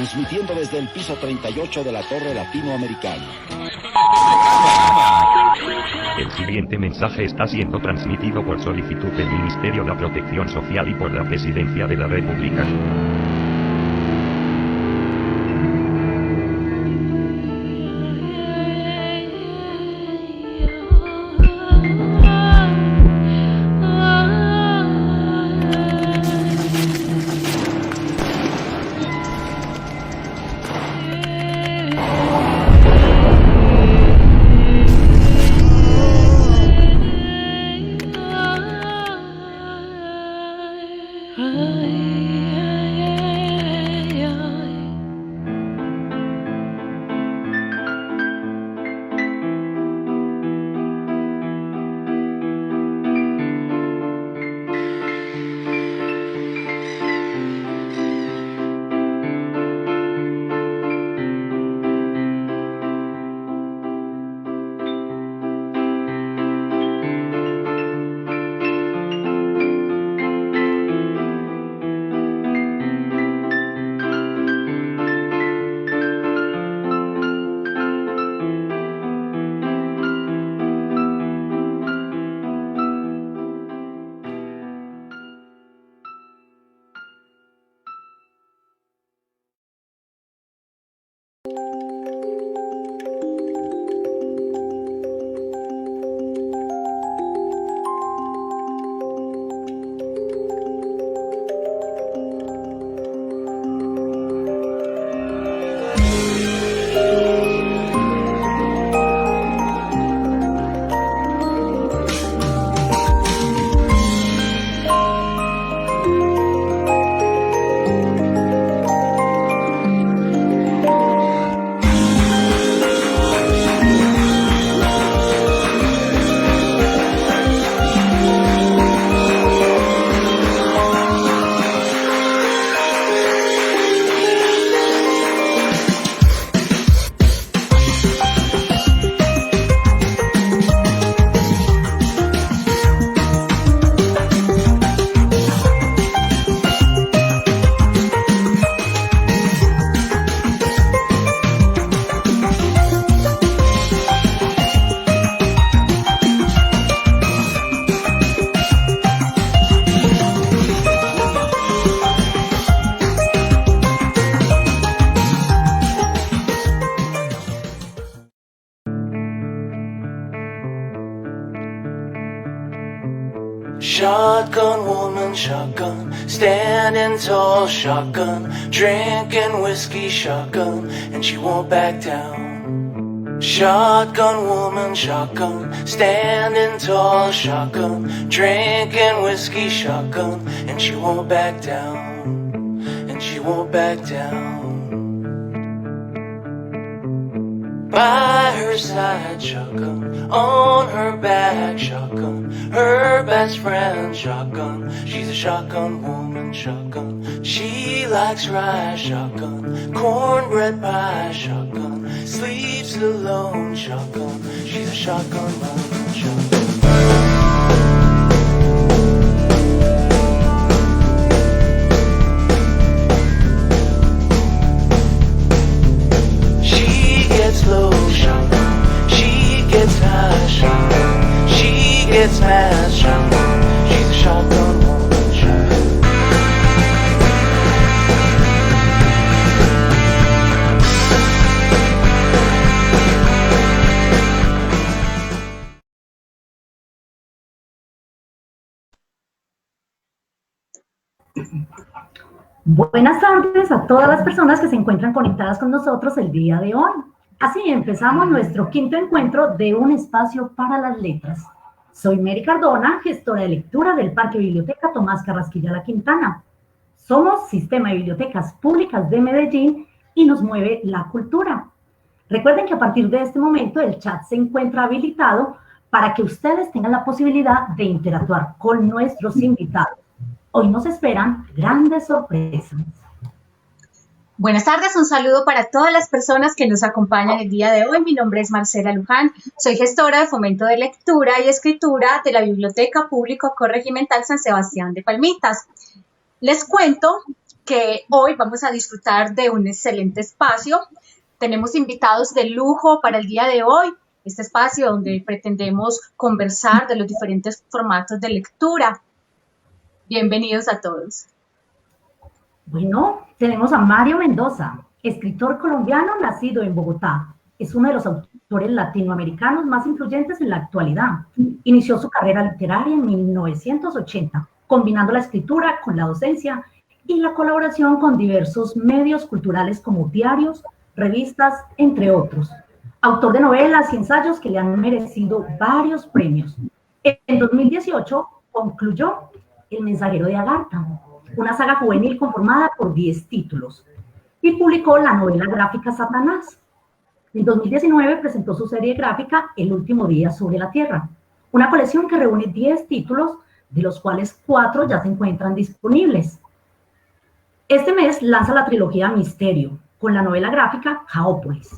transmitiendo desde el piso 38 de la Torre Latinoamericana. El siguiente mensaje está siendo transmitido por solicitud del Ministerio de Protección Social y por la Presidencia de la República. Shotgun woman, shotgun, standing tall, shotgun, drinking whiskey, shotgun, and she won't back down. Shotgun woman, shotgun, standing tall, shotgun, drinking whiskey, shotgun, and she won't back down, and she won't back down. By her side, shotgun, on her back, shotgun, her best friend, shotgun, she's a shotgun woman, shotgun, she likes rye, shotgun, cornbread pie, shotgun, sleeps alone, shotgun, she's a shotgun woman, shotgun. Low shotgun, she gets high shotgun, she gets mad shotgun, she's a shotgun woman shotgun. Buenas tardes a todas las personas que se encuentran conectadas con nosotros el día de hoy. Así empezamos nuestro quinto encuentro de Un Espacio para las Letras. Soy Mary Cardona, gestora de lectura del Parque Biblioteca Tomás Carrasquilla La Quintana. Somos Sistema de Bibliotecas Públicas de Medellín y nos mueve la cultura. Recuerden que a partir de este momento el chat se encuentra habilitado para que ustedes tengan la posibilidad de interactuar con nuestros invitados. Hoy nos esperan grandes sorpresas. Buenas tardes, un saludo para todas las personas que nos acompañan el día de hoy. Mi nombre es Marcela Luján, soy gestora de fomento de lectura y escritura de la Biblioteca Público Corregimental San Sebastián de Palmitas. Les cuento que hoy vamos a disfrutar de un excelente espacio. Tenemos invitados de lujo para el día de hoy, este espacio donde pretendemos conversar de los diferentes formatos de lectura. Bienvenidos a todos. Bueno, tenemos a Mario Mendoza, escritor colombiano nacido en Bogotá. Es uno de los autores latinoamericanos más influyentes en la actualidad. Inició su carrera literaria en 1980, combinando la escritura con la docencia y la colaboración con diversos medios culturales como diarios, revistas, entre otros. Autor de novelas y ensayos que le han merecido varios premios. En 2018 concluyó El mensajero de Agartha, una saga juvenil conformada por 10 títulos, y publicó la novela gráfica Satanás. En 2019 presentó su serie gráfica El último día sobre la Tierra, una colección que reúne 10 títulos, de los cuales 4 ya se encuentran disponibles. Este mes lanza la trilogía Misterio, con la novela gráfica Caópolis.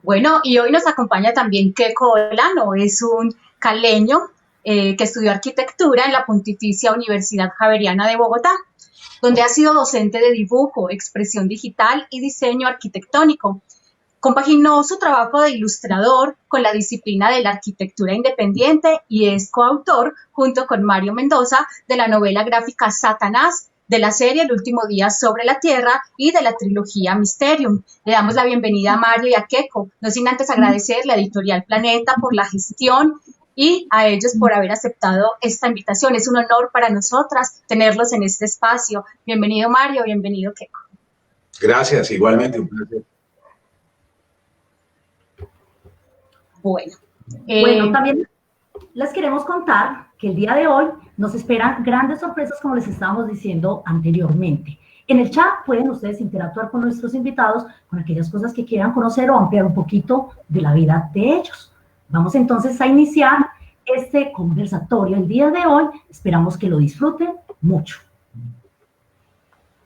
Bueno, y hoy nos acompaña también Keiko Olano, es un caleño que estudió arquitectura en la Pontificia Universidad Javeriana de Bogotá, donde ha sido docente de dibujo, expresión digital y diseño arquitectónico. Compaginó su trabajo de ilustrador con la disciplina de la arquitectura independiente y es coautor, junto con Mario Mendoza, de la novela gráfica Satanás, de la serie El último día sobre la Tierra y de la trilogía Mysterium. Le damos la bienvenida a Mario y a Keiko, no sin antes agradecer a la editorial Planeta por la gestión y a ellos por haber aceptado esta invitación. Es un honor para nosotras tenerlos en este espacio. Bienvenido Mario, bienvenido Keiko. Gracias, igualmente, un placer. Bueno, también les queremos contar que el día de hoy nos esperan grandes sorpresas, como les estábamos diciendo anteriormente. En el chat pueden ustedes interactuar con nuestros invitados con aquellas cosas que quieran conocer o ampliar un poquito de la vida de ellos. Vamos entonces a iniciar este conversatorio el día de hoy. Esperamos que lo disfruten mucho.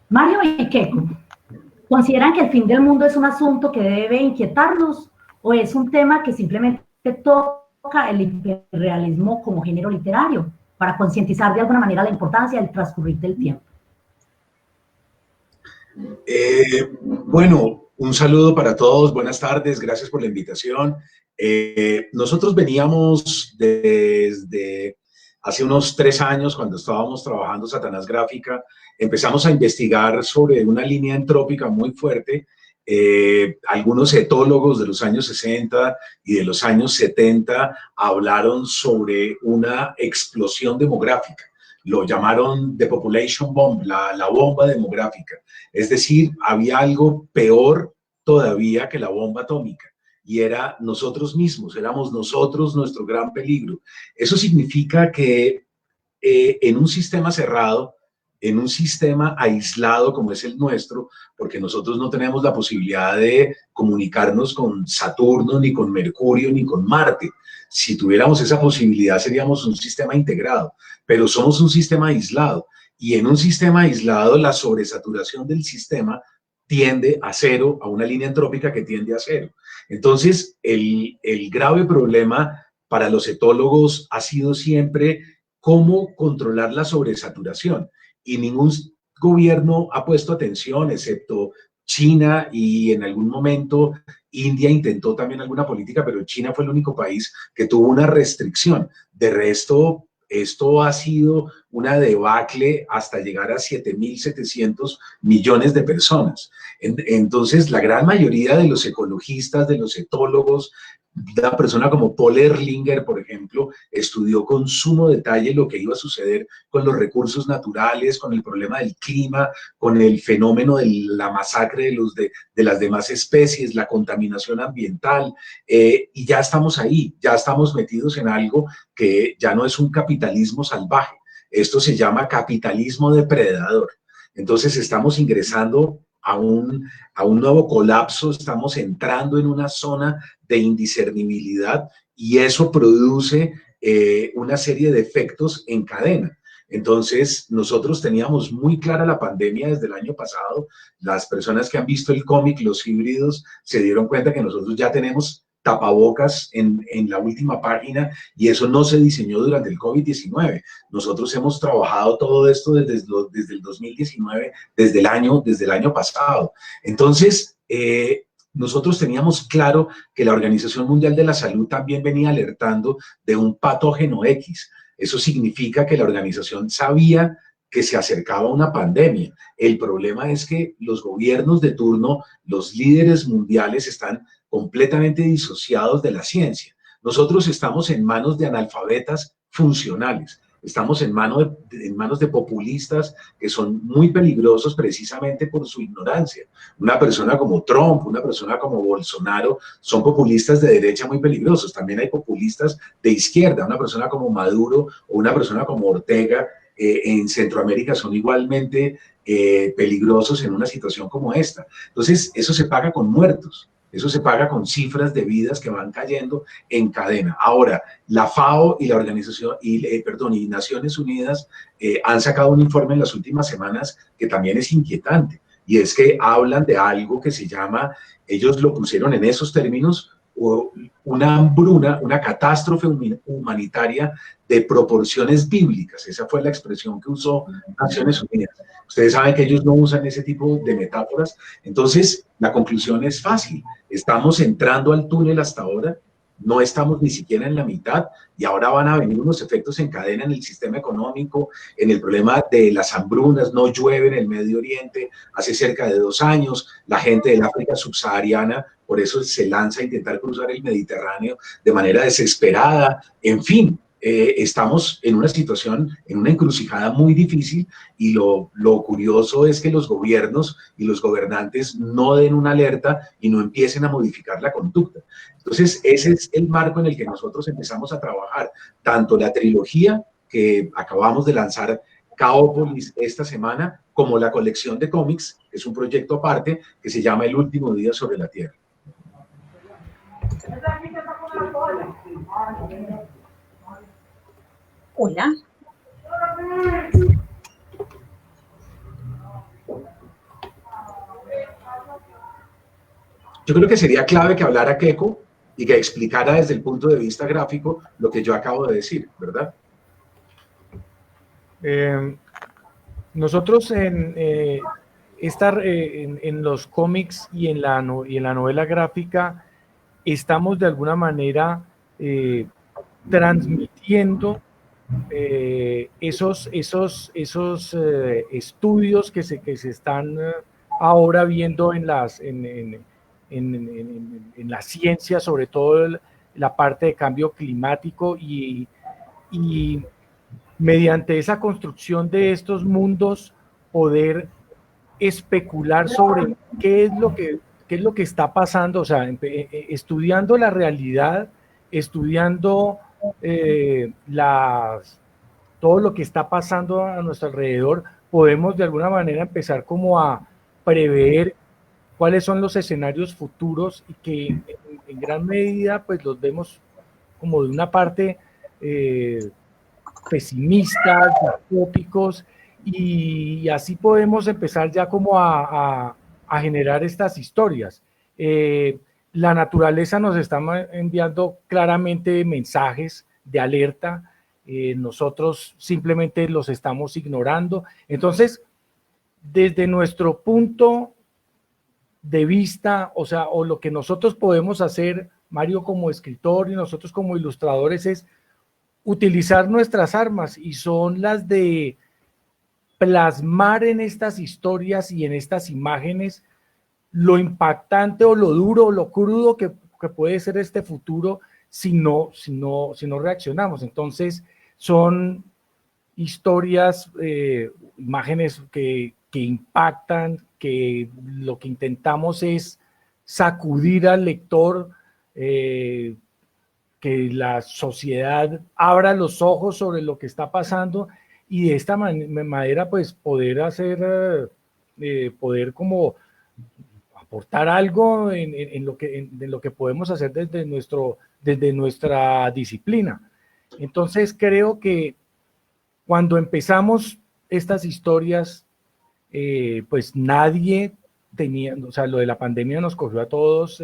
Mario y Keiko, ¿consideran que el fin del mundo es un asunto que debe inquietarnos o es un tema que simplemente toca el hiperrealismo como género literario para concientizar de alguna manera la importancia del transcurrir del tiempo? Bueno, un saludo para todos, buenas tardes, gracias por la invitación. Nosotros veníamos desde hace unos 3 años, cuando estábamos trabajando Satanás Gráfica, empezamos a investigar sobre una línea entrópica muy fuerte. Algunos etólogos de los años 60 y de los años 70 hablaron sobre una explosión demográfica. Lo llamaron The Population Bomb, la bomba demográfica. Es decir, había algo peor todavía que la bomba atómica, y era nosotros mismos, éramos nosotros nuestro gran peligro. Eso significa que en un sistema cerrado, en un sistema aislado como es el nuestro, porque nosotros no tenemos la posibilidad de comunicarnos con Saturno, ni con Mercurio, ni con Marte. Si tuviéramos esa posibilidad seríamos un sistema integrado, pero somos un sistema aislado, y en un sistema aislado la sobresaturación del sistema tiende a cero, a una línea entrópica que tiende a cero. Entonces, el grave problema para los etólogos ha sido siempre cómo controlar la sobresaturación. Y ningún gobierno ha puesto atención, excepto China, y en algún momento India intentó también alguna política, pero China fue el único país que tuvo una restricción. De resto, esto ha sido una debacle hasta llegar a 7.700 millones de personas. Entonces, la gran mayoría de los ecologistas, de los etólogos, una persona como Paul Erlinger, por ejemplo, estudió con sumo detalle lo que iba a suceder con los recursos naturales, con el problema del clima, con el fenómeno de la masacre de las demás especies, la contaminación ambiental, y ya estamos ahí, ya estamos metidos en algo que ya no es un capitalismo salvaje, esto se llama capitalismo depredador. Entonces estamos ingresando a un nuevo colapso, estamos entrando en una zona de indiscernibilidad, y eso produce una serie de efectos en cadena. Entonces, nosotros teníamos muy clara la pandemia desde el año pasado. Las personas que han visto el cómic Los Híbridos se dieron cuenta que nosotros ya tenemos tapabocas en la última página, y eso no se diseñó durante el COVID-19. Nosotros hemos trabajado todo esto desde el 2019, desde el año pasado. Entonces, nosotros teníamos claro que la Organización Mundial de la Salud también venía alertando de un patógeno X. Eso significa que la organización sabía que se acercaba una pandemia. El problema es que los gobiernos de turno, los líderes mundiales, están completamente disociados de la ciencia. Nosotros estamos en manos de analfabetas funcionales. Estamos en manos de populistas que son muy peligrosos precisamente por su ignorancia. Una persona como Trump, una persona como Bolsonaro, son populistas de derecha muy peligrosos. También hay populistas de izquierda. Una persona como Maduro o una persona como Ortega en Centroamérica son igualmente peligrosos en una situación como esta. Entonces, eso se paga con muertos. Eso se paga con cifras de vidas que van cayendo en cadena. Ahora, la FAO y la organización, y Naciones Unidas han sacado un informe en las últimas semanas que también es inquietante. Y es que hablan de algo que se llama, ellos lo pusieron en esos términos, una hambruna, una catástrofe humanitaria de proporciones bíblicas. Esa fue la expresión que usó Naciones Unidas. Ustedes saben que ellos no usan ese tipo de metáforas. Entonces, la conclusión es fácil. Estamos entrando al túnel hasta ahora, no estamos ni siquiera en la mitad, y ahora van a venir unos efectos en cadena en el sistema económico, en el problema de las hambrunas. No llueve en el Medio Oriente hace cerca de 2 años. La gente del África subsahariana por eso se lanza a intentar cruzar el Mediterráneo de manera desesperada. En fin, estamos en una situación, en una encrucijada muy difícil, y lo curioso es que los gobiernos y los gobernantes no den una alerta y no empiecen a modificar la conducta. Entonces, ese es el marco en el que nosotros empezamos a trabajar, tanto la trilogía que acabamos de lanzar, Chaopolis, esta semana, como la colección de cómics, que es un proyecto aparte que se llama El Último Día sobre la Tierra. Hola. Yo creo que sería clave que hablara Keiko y que explicara desde el punto de vista gráfico lo que yo acabo de decir, ¿verdad? Nosotros en los cómics y en la novela gráfica estamos de alguna manera transmitiendo esos estudios que se están ahora viendo en la ciencia, sobre todo la parte de cambio climático, y mediante esa construcción de estos mundos poder especular sobre qué es lo que está pasando, o sea, estudiando la realidad, estudiando todo lo que está pasando a nuestro alrededor, podemos de alguna manera empezar como a prever cuáles son los escenarios futuros, y que en gran medida pues los vemos como de una parte pesimistas, utópicos, y así podemos empezar ya como a generar estas historias. La naturaleza nos está enviando claramente mensajes de alerta, nosotros simplemente los estamos ignorando. Entonces, desde nuestro punto de vista, o lo que nosotros podemos hacer, Mario como escritor y nosotros como ilustradores, es utilizar nuestras armas, y son las de plasmar en estas historias y en estas imágenes lo impactante o lo duro o lo crudo que puede ser este futuro si no reaccionamos. Entonces son historias, imágenes que impactan, que lo que intentamos es sacudir al lector, que la sociedad abra los ojos sobre lo que está pasando, y de esta manera pues poder como aportar algo en lo que podemos hacer desde nuestra disciplina. Entonces creo que cuando empezamos estas historias, pues nadie tenía, o sea, lo de la pandemia nos cogió a todos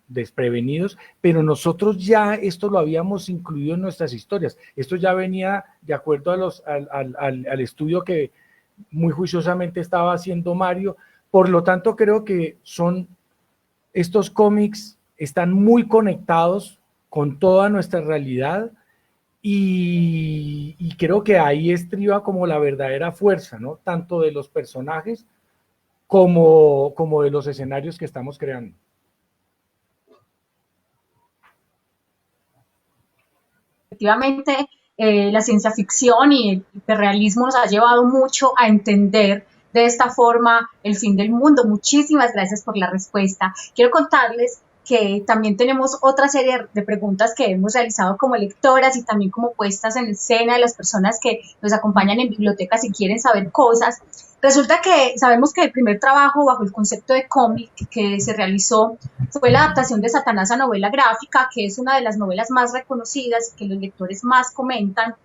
desprevenidos, pero nosotros ya esto lo habíamos incluido en nuestras historias. Esto ya venía de acuerdo al estudio que muy juiciosamente estaba haciendo Mario. Por lo tanto, creo que estos cómics están muy conectados con toda nuestra realidad y creo que ahí estriba como la verdadera fuerza, ¿no? Tanto de los personajes como de los escenarios que estamos creando. Efectivamente, la ciencia ficción y el hiperrealismo nos ha llevado mucho a entender de esta forma el fin del mundo. Muchísimas gracias por la respuesta. Quiero contarles que también tenemos otra serie de preguntas que hemos realizado como lectoras y también como puestas en escena de las personas que nos acompañan en bibliotecas y quieren saber cosas. Resulta que sabemos que el primer trabajo bajo el concepto de cómic que se realizó fue la adaptación de Satanás a novela gráfica, que es una de las novelas más reconocidas y que los lectores más comentan.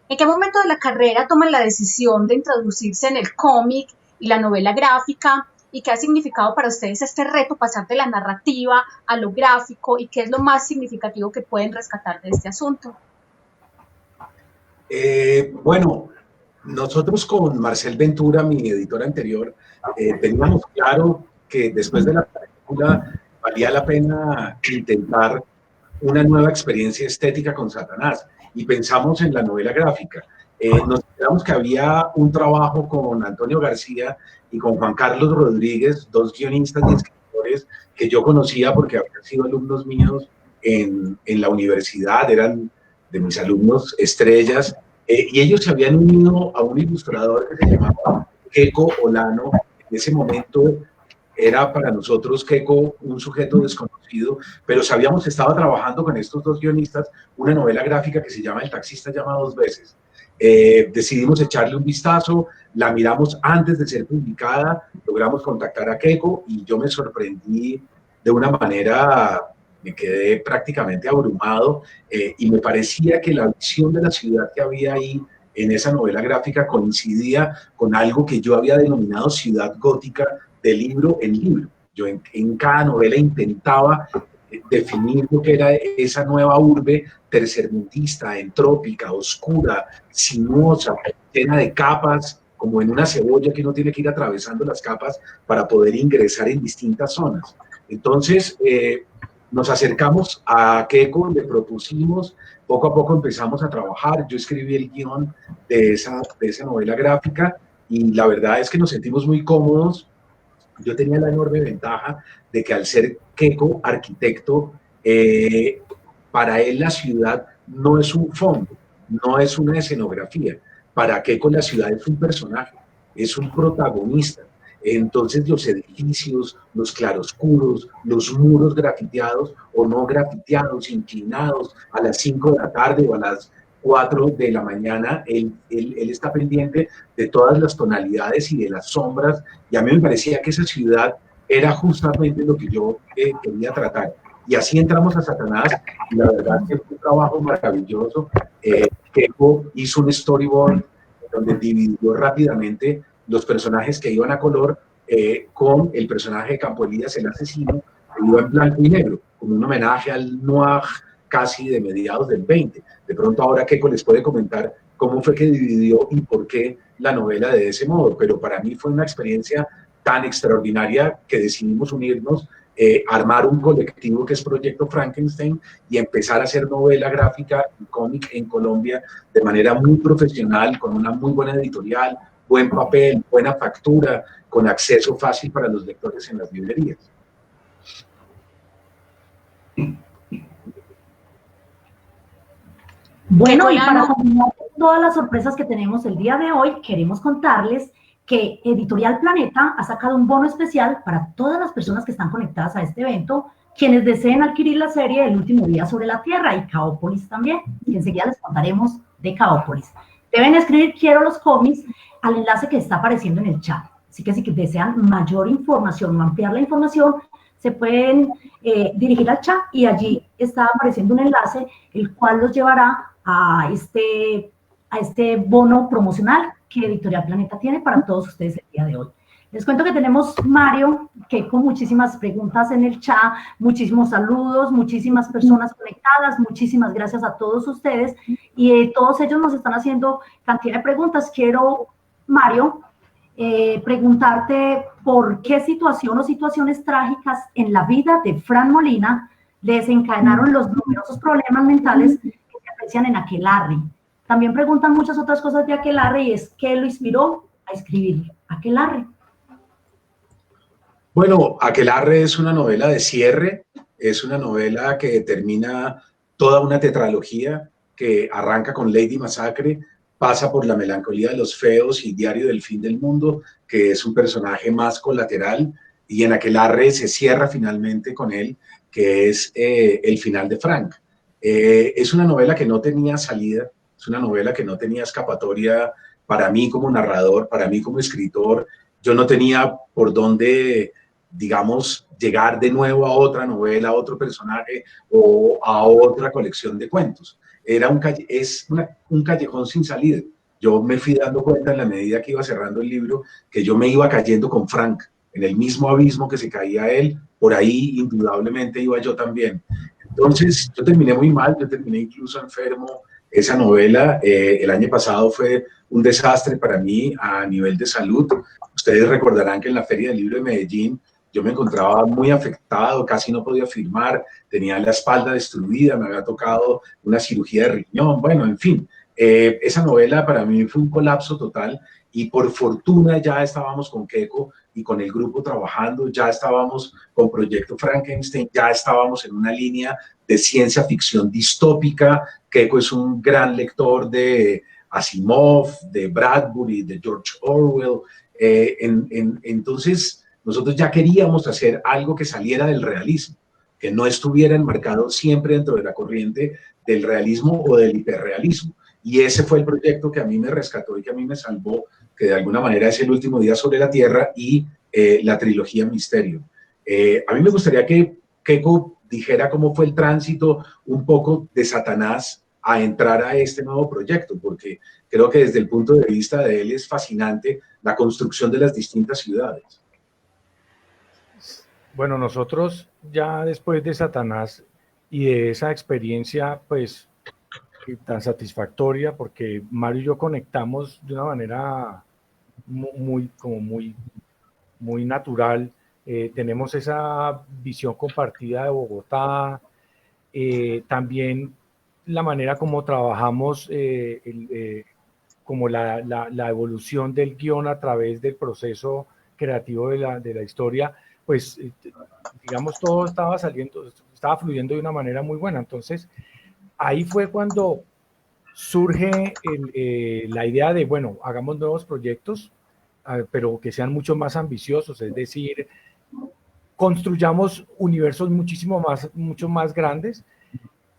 ¿En qué momento de la carrera toman la decisión de introducirse en el cómic y la novela gráfica? ¿Y qué ha significado para ustedes este reto, pasar de la narrativa a lo gráfico? ¿Y qué es lo más significativo que pueden rescatar de este asunto? Bueno, nosotros con Marcel Ventura, mi editor anterior, teníamos claro que después de la película valía la pena intentar una nueva experiencia estética con Satanás y pensamos en la novela gráfica. Nos enteramos que había un trabajo con Antonio García y con Juan Carlos Rodríguez, dos guionistas y escritores que yo conocía porque habían sido alumnos míos en la universidad, eran de mis alumnos estrellas, y ellos se habían unido a un ilustrador que se llamaba Keiko Olano. En ese momento era para nosotros Keiko un sujeto desconocido, pero sabíamos que estaba trabajando con estos dos guionistas una novela gráfica que se llama El taxista llama dos veces. Decidimos echarle un vistazo, la miramos antes de ser publicada, logramos contactar a Keiko y yo me sorprendí de una manera, me quedé prácticamente abrumado y me parecía que la visión de la ciudad que había ahí en esa novela gráfica coincidía con algo que yo había denominado ciudad gótica de libro en libro. Yo en cada novela intentaba definir lo que era esa nueva urbe tercermundista, entrópica, oscura, sinuosa, llena de capas, como en una cebolla que uno tiene que ir atravesando las capas para poder ingresar en distintas zonas. Entonces, nos acercamos a Keiko, le propusimos, poco a poco empezamos a trabajar, yo escribí el guión de esa novela gráfica y la verdad es que nos sentimos muy cómodos. Yo tenía la enorme ventaja de que al ser Keiko arquitecto, para él la ciudad no es un fondo, no es una escenografía. Para Keiko la ciudad es un personaje, es un protagonista. Entonces los edificios, los claroscuros, los muros grafiteados o no grafiteados, inclinados a las 5 de la tarde o a las 4 de la mañana, él está pendiente de todas las tonalidades y de las sombras, y a mí me parecía que esa ciudad era justamente lo que yo quería tratar. Y así entramos a Satanás, y la verdad es que fue un trabajo maravilloso. Keiko hizo un storyboard donde dividió rápidamente los personajes que iban a color con el personaje de Campo Elías, el asesino, que iba en blanco y negro, como un homenaje al noir casi de mediados del 20. De pronto ahora Keiko les puede comentar cómo fue que dividió y por qué la novela de ese modo, pero para mí fue una experiencia tan extraordinaria que decidimos unirnos, armar un colectivo que es Proyecto Frankenstein y empezar a hacer novela gráfica y cómic en Colombia de manera muy profesional, con una muy buena editorial, buen papel, buena factura, con acceso fácil para los lectores en las librerías. Bueno, y para continuar todas las sorpresas que tenemos el día de hoy, queremos contarles que Editorial Planeta ha sacado un bono especial para todas las personas que están conectadas a este evento, quienes deseen adquirir la serie El último día sobre la Tierra y Caópolis también, y enseguida les contaremos de Caópolis. Deben escribir quiero los cómics al enlace que está apareciendo en el chat. Así que si desean mayor información o ampliar la información, se pueden dirigir al chat y allí está apareciendo un enlace, el cual los llevará a este bono promocional que Editorial Planeta tiene para todos ustedes el día de hoy. Les cuento que tenemos Mario, que con muchísimas preguntas en el chat, muchísimos saludos, muchísimas personas conectadas, muchísimas gracias a todos ustedes, y todos ellos nos están haciendo cantidad de preguntas. Quiero, Mario, preguntarte por qué situación o situaciones trágicas en la vida de Fran Molina desencadenaron los numerosos problemas mentales que se aprecian en Aquelarre. También preguntan muchas otras cosas de Aquelarre, y es ¿qué lo inspiró a escribir Aquelarre? Bueno, Aquelarre es una novela de cierre, es una novela que termina toda una tetralogía que arranca con Lady Masacre, pasa por La melancolía de los feos y Diario del fin del mundo, que es un personaje más colateral, y en Aquelarre se cierra finalmente con él, que es el final de Frank. Es una novela que no tenía salida, es una novela que no tenía escapatoria para mí como narrador, para mí como escritor. Yo no tenía por dónde, digamos, llegar de nuevo a otra novela, a otro personaje o a otra colección de cuentos. Era un callejón sin salida. Yo me fui dando cuenta en la medida que iba cerrando el libro que yo me iba cayendo con Frank, en el mismo abismo que se caía él, por ahí indudablemente iba yo también. Entonces yo terminé muy mal, yo terminé incluso enfermo. Esa novela el año pasado fue un desastre para mí a nivel de salud. Ustedes recordarán que en la Feria del Libro de Medellín yo me encontraba muy afectado, casi no podía firmar, tenía la espalda destruida, me había tocado una cirugía de riñón, bueno, en fin. Esa novela para mí fue un colapso total, y por fortuna ya estábamos con Keiko y con el grupo trabajando, ya estábamos con Proyecto Frankenstein, ya estábamos en una línea de ciencia ficción distópica. Keiko es un gran lector de Asimov, de Bradbury, de George Orwell. Entonces, nosotros ya queríamos hacer algo que saliera del realismo, que no estuviera enmarcado siempre dentro de la corriente del realismo o del hiperrealismo. Y ese fue el proyecto que a mí me rescató y que a mí me salvó, que de alguna manera es El último día sobre la Tierra y la trilogía Misterio. A mí me gustaría que Keiko dijera cómo fue el tránsito un poco de Satanás a entrar a este nuevo proyecto, porque creo que desde el punto de vista de él es fascinante la construcción de las distintas ciudades. Bueno, nosotros ya después de Satanás y de esa experiencia, pues, tan satisfactoria, porque Mario y yo conectamos de una manera muy natural. Tenemos esa visión compartida de Bogotá, también la manera como trabajamos, como la evolución del guión a través del proceso creativo de la historia, pues digamos todo estaba fluyendo de una manera muy buena. Entonces ahí fue cuando surge la idea de, bueno, hagamos nuevos proyectos, pero que sean mucho más ambiciosos, es decir, construyamos universos mucho más grandes.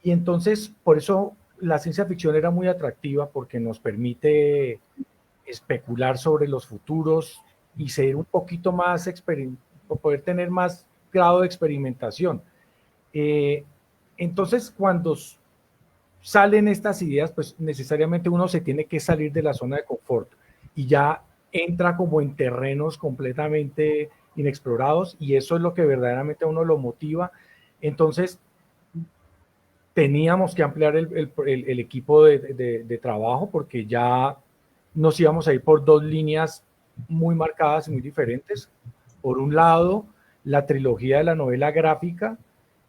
Y entonces, por eso la ciencia ficción era muy atractiva, porque nos permite especular sobre los futuros y ser un poquito más, poder tener más grado de experimentación. Entonces, cuando salen estas ideas, pues necesariamente uno se tiene que salir de la zona de confort y ya entra como en terrenos completamente inexplorados, y eso es lo que verdaderamente a uno lo motiva. Entonces, teníamos que ampliar el equipo de trabajo, porque ya nos íbamos a ir por dos líneas muy marcadas y muy diferentes. Por un lado, la trilogía de la novela gráfica,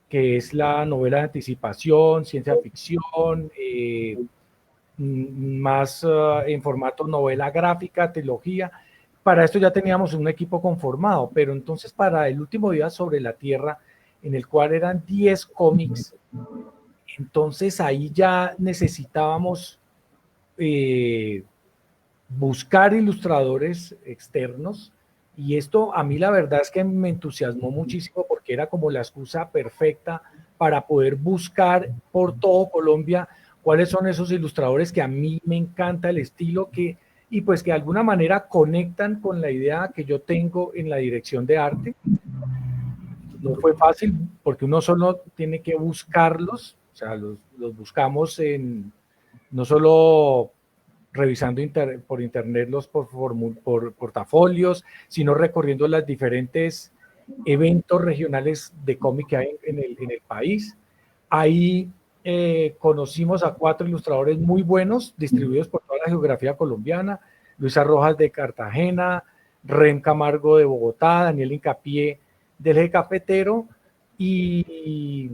que es la novela de anticipación, ciencia ficción, más en formato novela gráfica, trilogía. Para esto ya teníamos un equipo conformado, pero entonces para El último día sobre la Tierra, en el cual eran 10 cómics, entonces ahí ya necesitábamos buscar ilustradores externos, y esto a mí la verdad es que me entusiasmó muchísimo, porque era como la excusa perfecta para poder buscar por todo Colombia cuáles son esos ilustradores que a mí me encanta el estilo, y pues que de alguna manera conectan con la idea que yo tengo en la dirección de arte. No fue fácil, porque uno solo tiene que buscarlos, o sea, los buscamos no solo revisando por internet por portafolios, sino recorriendo los diferentes eventos regionales de cómic que hay en el país. Ahí conocimos a 4 ilustradores muy buenos, distribuidos por toda la geografía colombiana: Luisa Rojas de Cartagena, Ren Camargo de Bogotá, Daniel Hincapié del Eje Cafetero y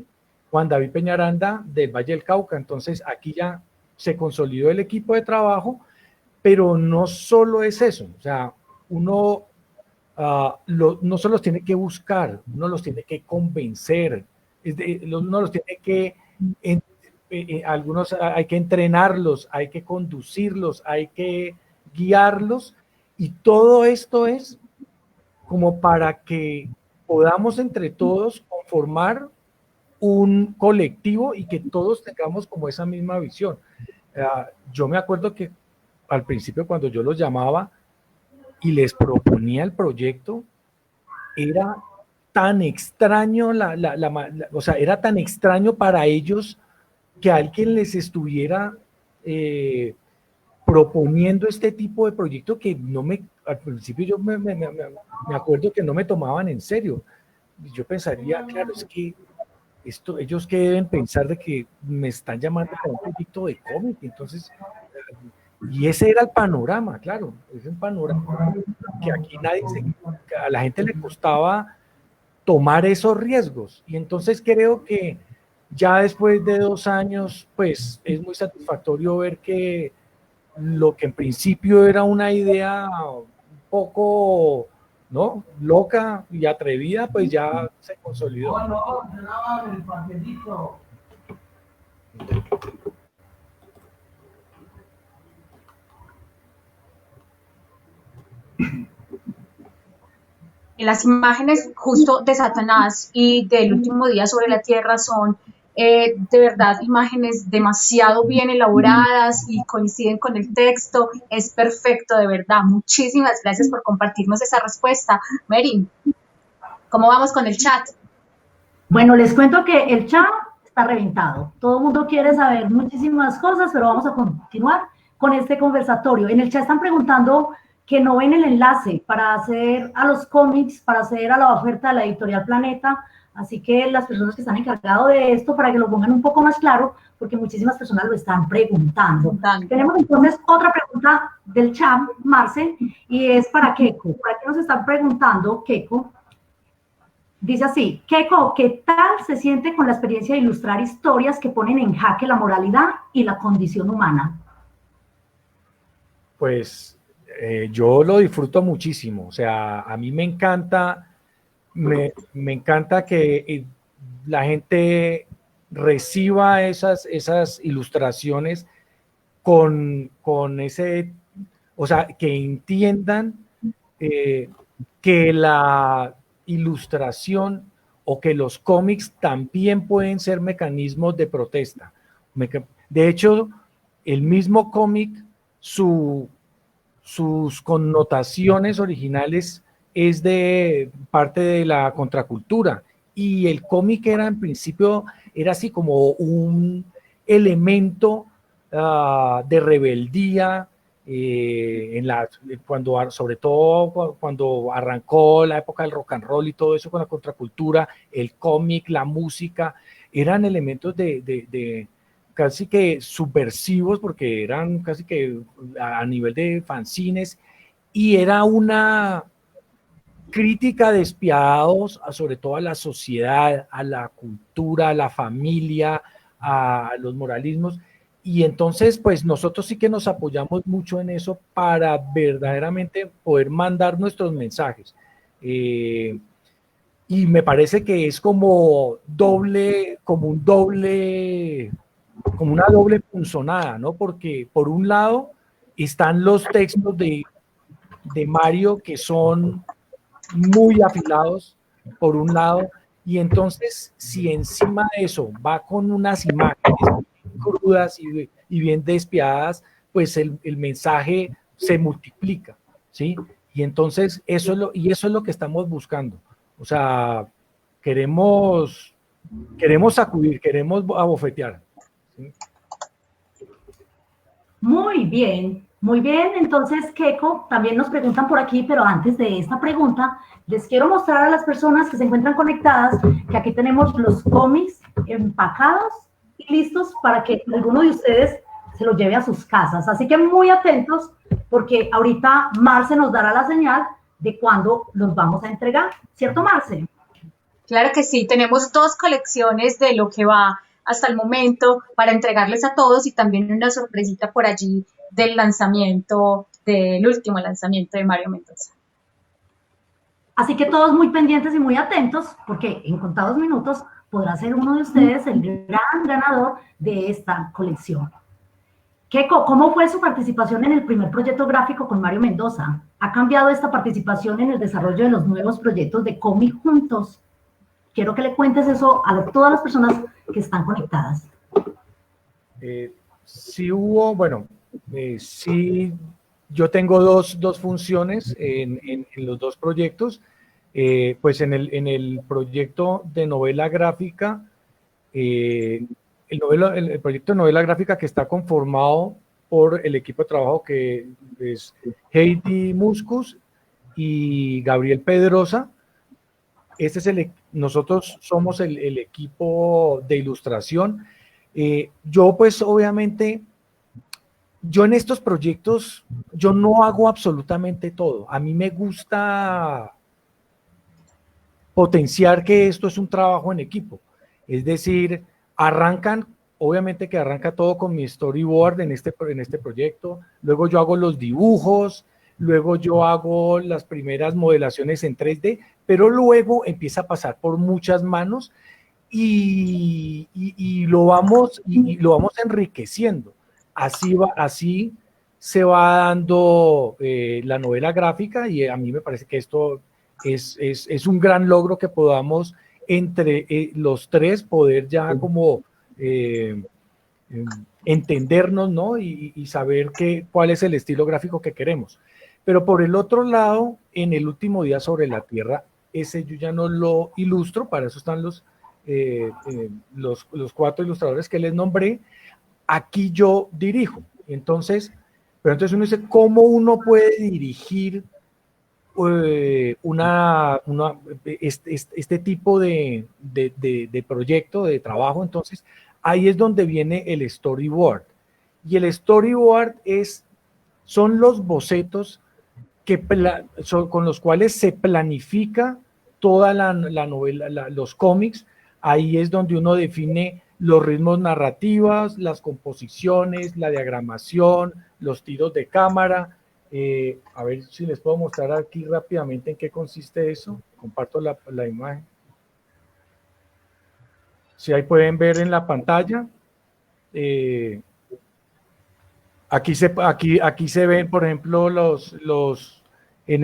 Juan David Peñaranda del Valle del Cauca. Entonces aquí ya se consolidó el equipo de trabajo, pero no solo es eso, o sea, uno no solo los tiene que buscar, uno los tiene que convencer, uno los tiene que, algunos hay que entrenarlos, hay que conducirlos, hay que guiarlos, y todo esto es como para que podamos entre todos conformar un colectivo y que todos tengamos como esa misma visión. Yo me acuerdo que al principio, cuando yo los llamaba y les proponía el proyecto, era tan extraño, o sea, era tan extraño para ellos que alguien les estuviera proponiendo este tipo de proyecto, que al principio yo me acuerdo que no me tomaban en serio. Yo pensaría, claro, es que ellos que deben pensar de que me están llamando para un proyecto de cómic. Entonces, y ese era el panorama, claro, es un panorama que aquí a la gente le costaba tomar esos riesgos. Y entonces creo que ya después de 2 años, pues es muy satisfactorio ver que lo que en principio era una idea un poco, ¿no?, loca y atrevida, pues ya se consolidó. Las imágenes justo de Satanás y del último día sobre la tierra son de verdad imágenes demasiado bien elaboradas y coinciden con el texto. Es perfecto, de verdad. Muchísimas gracias por compartirnos esa respuesta. Mary, ¿cómo vamos con el chat? Bueno, les cuento que el chat está reventado. Todo el mundo quiere saber muchísimas cosas, pero vamos a continuar con este conversatorio. En el chat están preguntando que no ven el enlace para hacer a los cómics, para hacer a la oferta de la editorial Planeta. Así que las personas que están encargadas de esto, para que lo pongan un poco más claro, porque muchísimas personas lo están preguntando. Tenemos entonces otra pregunta del chat, Marce, y es para Keiko. Por aquí nos están preguntando, Keiko, dice así: Keiko, ¿qué tal se siente con la experiencia de ilustrar historias que ponen en jaque la moralidad y la condición humana? Pues yo lo disfruto muchísimo. O sea, a mí me encanta, me encanta que la gente reciba esas ilustraciones con ese, o sea, que entiendan que la ilustración o que los cómics también pueden ser mecanismos de protesta. De hecho, el mismo cómic, sus connotaciones originales es de parte de la contracultura, y el cómic era en principio, era así como un elemento de rebeldía, sobre todo cuando arrancó la época del rock and roll y todo eso con la contracultura. El cómic, la música, eran elementos de casi que subversivos, porque eran casi que a nivel de fanzines, y era una crítica despiadados sobre todo a la sociedad, a la cultura, a la familia, a los moralismos. Y entonces, pues nosotros sí que nos apoyamos mucho en eso para verdaderamente poder mandar nuestros mensajes. Y me parece que es como una doble punzonada, ¿no? Porque por un lado están los textos de Mario, que son muy afilados, por un lado, y entonces si encima de eso va con unas imágenes crudas y bien despiadadas, pues el mensaje se multiplica, ¿sí? Y entonces eso es lo que estamos buscando. O sea, queremos sacudir, queremos abofetear, ¿sí? Muy bien, muy bien. Entonces, Keiko, también nos preguntan por aquí, pero antes de esta pregunta, les quiero mostrar a las personas que se encuentran conectadas que aquí tenemos los cómics empacados y listos para que alguno de ustedes se los lleve a sus casas. Así que muy atentos, porque ahorita Marce nos dará la señal de cuándo los vamos a entregar. ¿Cierto, Marce? Claro que sí, tenemos 2 colecciones de lo que va hasta el momento para entregarles a todos y también una sorpresita por allí del lanzamiento, del último lanzamiento de Mario Mendoza. Así que todos muy pendientes y muy atentos, porque en contados minutos podrá ser uno de ustedes el gran ganador de esta colección. Keiko, ¿cómo fue su participación en el primer proyecto gráfico con Mario Mendoza? ¿Ha cambiado esta participación en el desarrollo de los nuevos proyectos de cómic juntos? Quiero que le cuentes eso a todas las personas que están conectadas. Sí hubo, bueno, sí, yo tengo dos funciones en los 2 proyectos. Pues en el proyecto de novela gráfica, el proyecto de novela gráfica que está conformado por el equipo de trabajo que es Heidi Muscus y Gabriel Pedrosa. Nosotros somos el equipo de ilustración. Yo pues obviamente, yo en estos proyectos, yo no hago absolutamente todo. A mí me gusta potenciar que esto es un trabajo en equipo. Es decir, obviamente que arranca todo con mi storyboard en este proyecto, luego yo hago los dibujos, luego yo hago las primeras modelaciones en 3D, pero luego empieza a pasar por muchas manos y lo vamos enriqueciendo. Así se va dando la novela gráfica, y a mí me parece que esto es un gran logro que podamos entre los 3 poder ya como entendernos, ¿no? Y saber cuál es el estilo gráfico que queremos. Pero por el otro lado, en el último día sobre la Tierra, ese yo ya no lo ilustro, para eso están los 4 ilustradores que les nombré. Aquí yo dirijo. Entonces uno dice, ¿cómo uno puede dirigir este tipo de proyecto, de trabajo? Entonces ahí es donde viene el storyboard, y el storyboard son los bocetos con los cuales se planifica toda la novela, los cómics. Ahí es donde uno define los ritmos narrativos, las composiciones, la diagramación, los tiros de cámara. A ver si les puedo mostrar aquí rápidamente en qué consiste eso. Comparto la imagen. Si ahí pueden ver en la pantalla. Aquí se ven, por ejemplo, en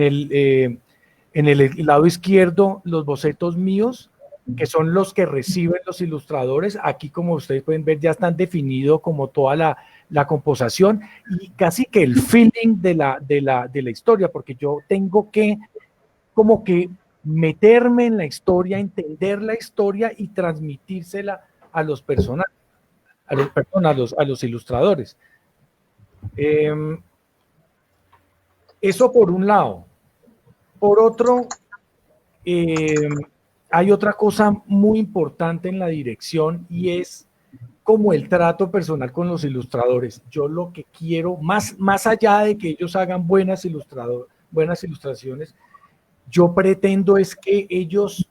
el lado izquierdo, los bocetos míos, que son los que reciben los ilustradores. Aquí, como ustedes pueden ver, ya están definidos como toda la composición y casi que el feeling de la historia, porque yo tengo que como que meterme en la historia, entender la historia y transmitírsela a los personajes, a los ilustradores. Eso por un lado. Por otro, hay otra cosa muy importante en la dirección, y es como el trato personal con los ilustradores. Yo lo que quiero, más allá de que ellos hagan buenas ilustraciones, yo pretendo es que ellos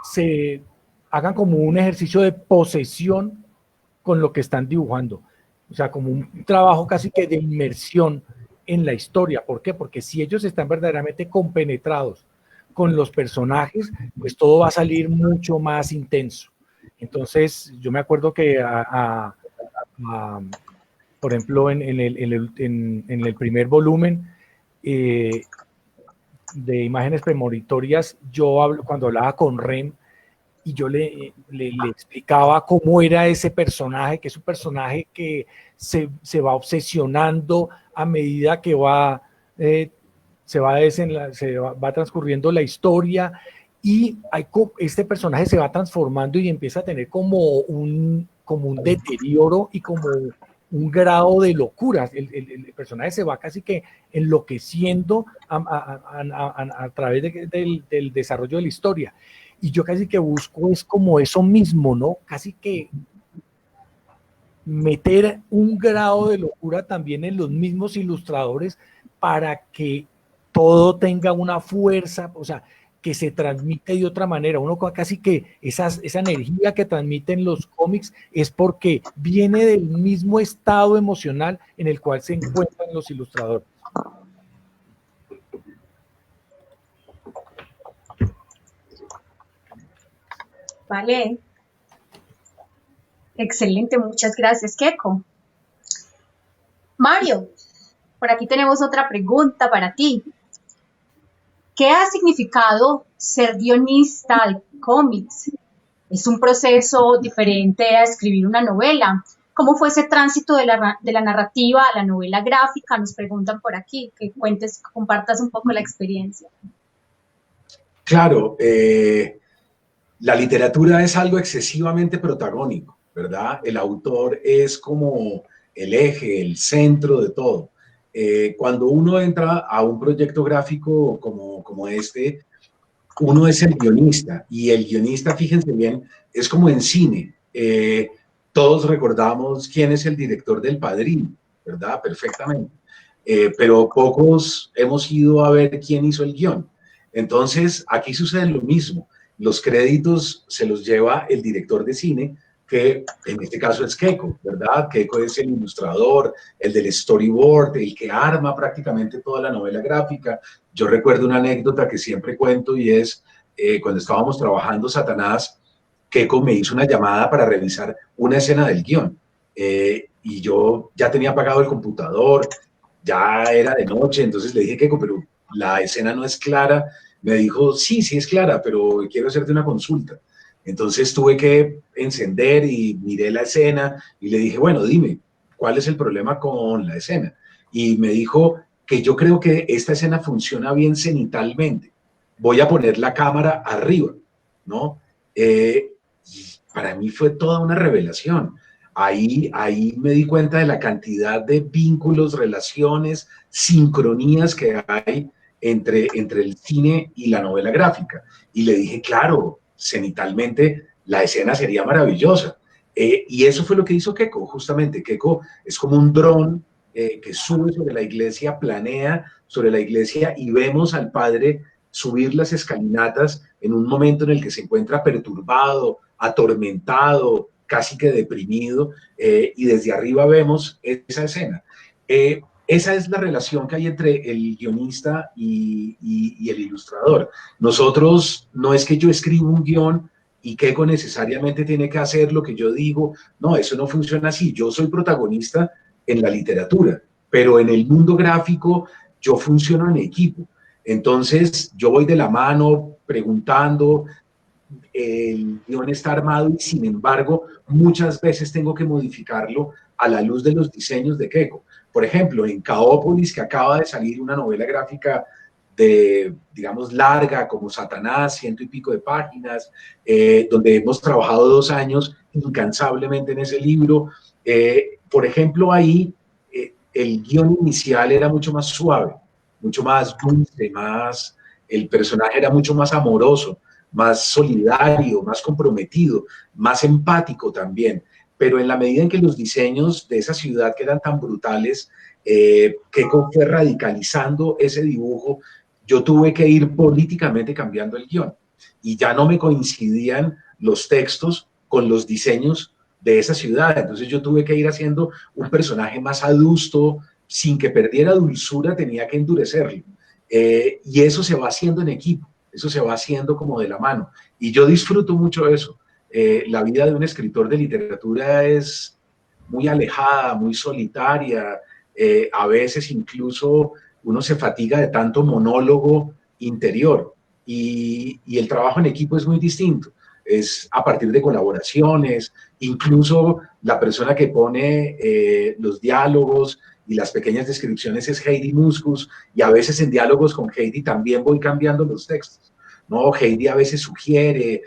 se hagan como un ejercicio de posesión con lo que están dibujando. O sea, como un trabajo casi que de inmersión en la historia. ¿Por qué? Porque si ellos están verdaderamente compenetrados con los personajes, pues todo va a salir mucho más intenso. Entonces, yo me acuerdo que, por ejemplo, en el primer volumen de imágenes premonitorias, cuando hablaba con Ren, y yo le explicaba cómo era ese personaje, que es un personaje que se va obsesionando a medida que va transcurriendo la historia, y este personaje se va transformando y empieza a tener como un deterioro y como un grado de locura. El personaje se va casi que enloqueciendo a través del desarrollo de la historia. Y yo casi que busco es como eso mismo, ¿no? Casi que meter un grado de locura también en los mismos ilustradores para que todo tenga una fuerza, o sea, que se transmite de otra manera. Uno casi que esa energía que transmiten los cómics es porque viene del mismo estado emocional en el cual se encuentran los ilustradores. Vale. Excelente, muchas gracias, Keiko. Mario, por aquí tenemos otra pregunta para ti. ¿Qué ha significado ser guionista de cómics? ¿Es un proceso diferente a escribir una novela? ¿Cómo fue ese tránsito de la narrativa a la novela gráfica? Nos preguntan por aquí, que cuentes, compartas un poco la experiencia. Claro, la literatura es algo excesivamente protagónico, ¿verdad? El autor es como el eje, el centro de todo. Cuando uno entra a un proyecto gráfico como este, uno es el guionista, y el guionista, fíjense bien, es como en cine. Todos recordamos quién es el director del Padrino, ¿verdad? Perfectamente. Pero pocos hemos ido a ver quién hizo el guión. Entonces, aquí sucede lo mismo. Los créditos se los lleva el director de cine, que en este caso es Keiko, ¿verdad? Keiko es el ilustrador, el del storyboard, el que arma prácticamente toda la novela gráfica. Yo recuerdo una anécdota que siempre cuento, y es cuando estábamos trabajando Satanás, Keiko me hizo una llamada para revisar una escena del guión. Y yo ya tenía apagado el computador, ya era de noche, entonces le dije, Keiko, pero la escena no es clara. Me dijo, sí es clara, pero quiero hacerte una consulta. Entonces tuve que encender y miré la escena y le dije, bueno, dime, ¿cuál es el problema con la escena? Y me dijo que yo creo que esta escena funciona bien cenitalmente. Voy a poner la cámara arriba, ¿no? Y para mí fue toda una revelación. Ahí me di cuenta de la cantidad de vínculos, relaciones, sincronías que hay entre el cine y la novela gráfica. Y le dije, claro, cenitalmente la escena sería maravillosa. Y eso fue lo que hizo Keiko, justamente. Keiko es como un dron que sube sobre la iglesia, planea sobre la iglesia, y vemos al padre subir las escalinatas en un momento en el que se encuentra perturbado, atormentado, casi que deprimido, y desde arriba vemos esa escena. Esa es la relación que hay entre el guionista y el ilustrador. Nosotros, no es que yo escribo un guión y Keiko necesariamente tiene que hacer lo que yo digo. No, eso no funciona así. Yo soy protagonista en la literatura, pero en el mundo gráfico yo funciono en equipo. Entonces, yo voy de la mano preguntando, el guión está armado y sin embargo muchas veces tengo que modificarlo a la luz de los diseños de Keiko. Por ejemplo, en Caópolis, que acaba de salir una novela gráfica de, digamos, larga, como Satanás, 100 y pico de páginas, donde hemos trabajado 2 años incansablemente en ese libro. Por ejemplo, ahí el guión inicial era mucho más suave, mucho más dulce, el personaje era mucho más amoroso, más solidario, más comprometido, más empático también. Pero en la medida en que los diseños de esa ciudad quedan tan brutales, Keiko fue radicalizando ese dibujo, yo tuve que ir políticamente cambiando el guión. Y ya no me coincidían los textos con los diseños de esa ciudad. Entonces yo tuve que ir haciendo un personaje más adusto, sin que perdiera dulzura, tenía que endurecerlo. Y eso se va haciendo en equipo, eso se va haciendo como de la mano. Y yo disfruto mucho eso. La vida de un escritor de literatura es muy alejada, muy solitaria, a veces incluso uno se fatiga de tanto monólogo interior, y el trabajo en equipo es muy distinto, es a partir de colaboraciones, incluso la persona que pone los diálogos y las pequeñas descripciones es Heidi Muscus, y a veces en diálogos con Heidi también voy cambiando los textos, ¿no? Heidi a veces sugiere,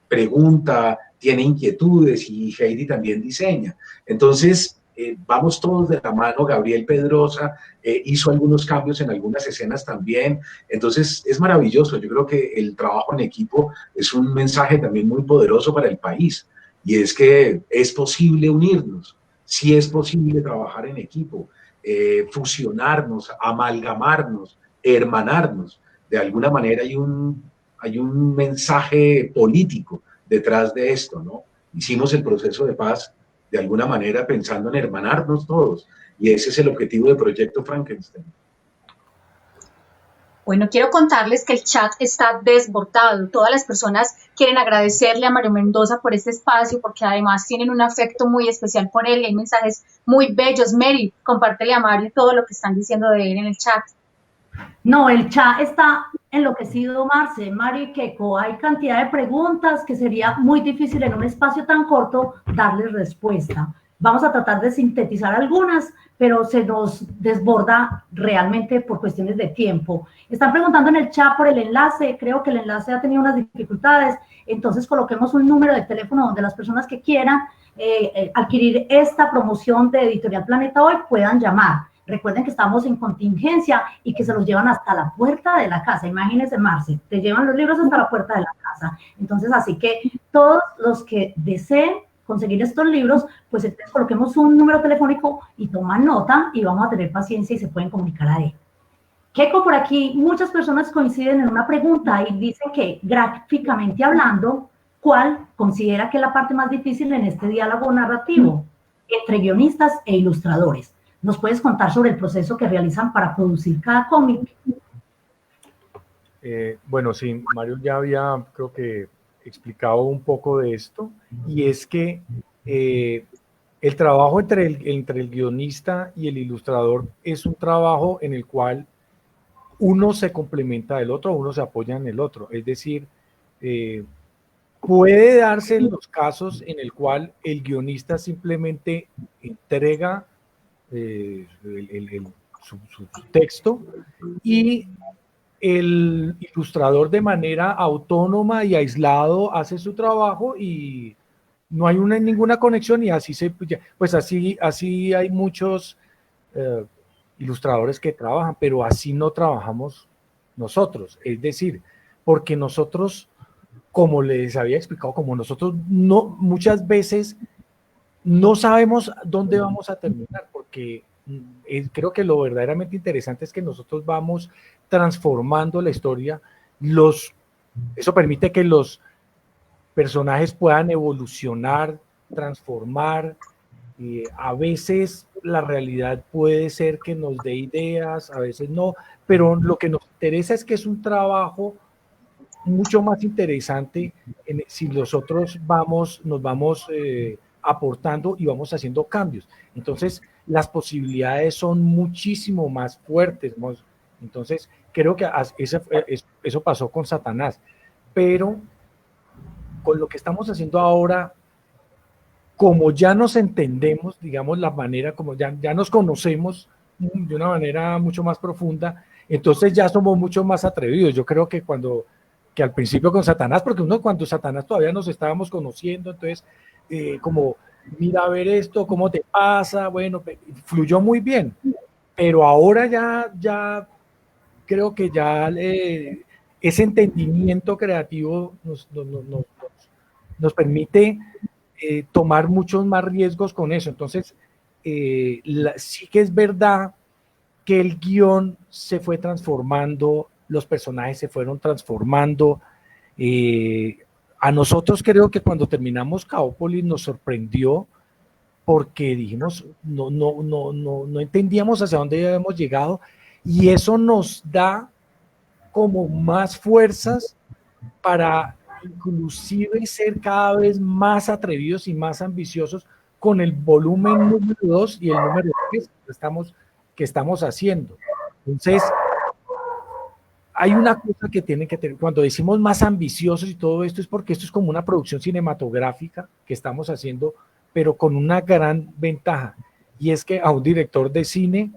pregunta, tiene inquietudes, y Heidi también diseña. Entonces, vamos todos de la mano. Gabriel Pedrosa hizo algunos cambios en algunas escenas también. Entonces es maravilloso. Yo creo que el trabajo en equipo es un mensaje también muy poderoso para el país, y es que es posible unirnos, sí es posible trabajar en equipo, fusionarnos, amalgamarnos, hermanarnos. De alguna manera hay un mensaje político detrás de esto, ¿no? Hicimos el proceso de paz de alguna manera pensando en hermanarnos todos, y ese es el objetivo del Proyecto Frankenstein. Bueno, quiero contarles que el chat está desbordado. Todas las personas quieren agradecerle a Mario Mendoza por este espacio, porque además tienen un afecto muy especial por él y hay mensajes muy bellos. Mary, compártele a Mario todo lo que están diciendo de él en el chat. No, el chat está enloquecido, Marce, Mario y Keiko. Hay cantidad de preguntas que sería muy difícil en un espacio tan corto darles respuesta. Vamos a tratar de sintetizar algunas, pero se nos desborda realmente por cuestiones de tiempo. Están preguntando en el chat por el enlace. Creo que el enlace ha tenido unas dificultades, entonces coloquemos un número de teléfono donde las personas que quieran adquirir esta promoción de Editorial Planeta Hoy puedan llamar. Recuerden que estamos en contingencia y que se los llevan hasta la puerta de la casa. Imagínense, Marce, te llevan los libros hasta la puerta de la casa. Entonces, así que todos los que deseen conseguir estos libros, pues entonces coloquemos un número telefónico y toman nota y vamos a tener paciencia y se pueden comunicar a él. Keiko, por aquí muchas personas coinciden en una pregunta y dicen que gráficamente hablando, ¿cuál considera que es la parte más difícil en este diálogo narrativo entre guionistas e ilustradores? ¿Nos puedes contar sobre el proceso que realizan para producir cada cómic? Bueno, sí, Mario ya había, creo que, explicado un poco de esto, y es que el trabajo entre el guionista y el ilustrador es un trabajo en el cual uno se complementa del otro, uno se apoya en el otro. Es decir, puede darse en los casos en el cual el guionista simplemente entrega su texto y el ilustrador de manera autónoma y aislado hace su trabajo y no hay ninguna conexión, y así pues así hay muchos ilustradores que trabajan, pero así no trabajamos nosotros. Es decir, porque nosotros, como les había explicado, como nosotros no, muchas veces no sabemos dónde vamos a terminar, porque creo que lo verdaderamente interesante es que nosotros vamos transformando la historia. Eso permite que los personajes puedan evolucionar, transformar. A veces la realidad puede ser que nos dé ideas, a veces no, pero lo que nos interesa es que es un trabajo mucho más interesante si nosotros nos vamos aportando y vamos haciendo cambios. Entonces, las posibilidades son muchísimo más fuertes. Entonces, creo que eso pasó con Satanás. Pero con lo que estamos haciendo ahora, como ya nos entendemos, digamos, la manera, como ya nos conocemos de una manera mucho más profunda, entonces ya somos mucho más atrevidos. Yo creo que al principio con Satanás, porque cuando Satanás todavía nos estábamos conociendo, entonces como mira a ver esto, cómo te pasa, bueno, fluyó muy bien, pero ahora ya creo que ya ese entendimiento creativo nos permite tomar muchos más riesgos con eso. Entonces, sí que es verdad que el guión se fue transformando, los personajes se fueron transformando. A nosotros creo que cuando terminamos Kaópolis nos sorprendió porque dijimos, no entendíamos hacia dónde habíamos llegado, y eso nos da como más fuerzas para inclusive ser cada vez más atrevidos y más ambiciosos con el volumen número 2 y el número 3 que estamos haciendo. Entonces, hay una cosa que tienen que tener, cuando decimos más ambiciosos y todo esto, es porque esto es como una producción cinematográfica que estamos haciendo, pero con una gran ventaja, y es que a un director de cine,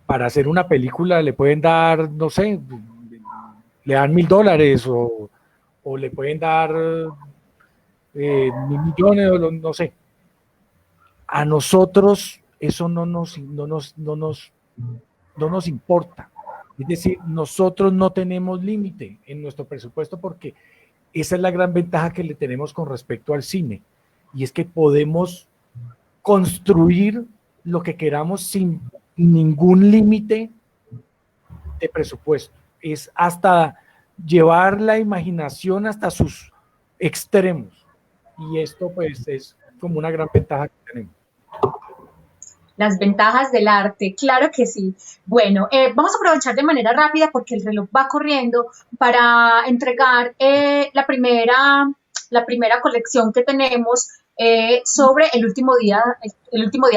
para hacer una película le pueden dar, no sé, le dan $1,000 o le pueden dar 1,000,000, no sé. a nosotros eso no nos importa. Es decir, nosotros no tenemos límite en nuestro presupuesto porque esa es la gran ventaja que le tenemos con respecto al cine, y es que podemos construir lo que queramos sin ningún límite de presupuesto. Es hasta llevar la imaginación hasta sus extremos, y esto pues es como una gran ventaja que tenemos. Las ventajas del arte, claro que sí. Bueno, vamos a aprovechar de manera rápida porque el reloj va corriendo para entregar la primera colección que tenemos sobre el último día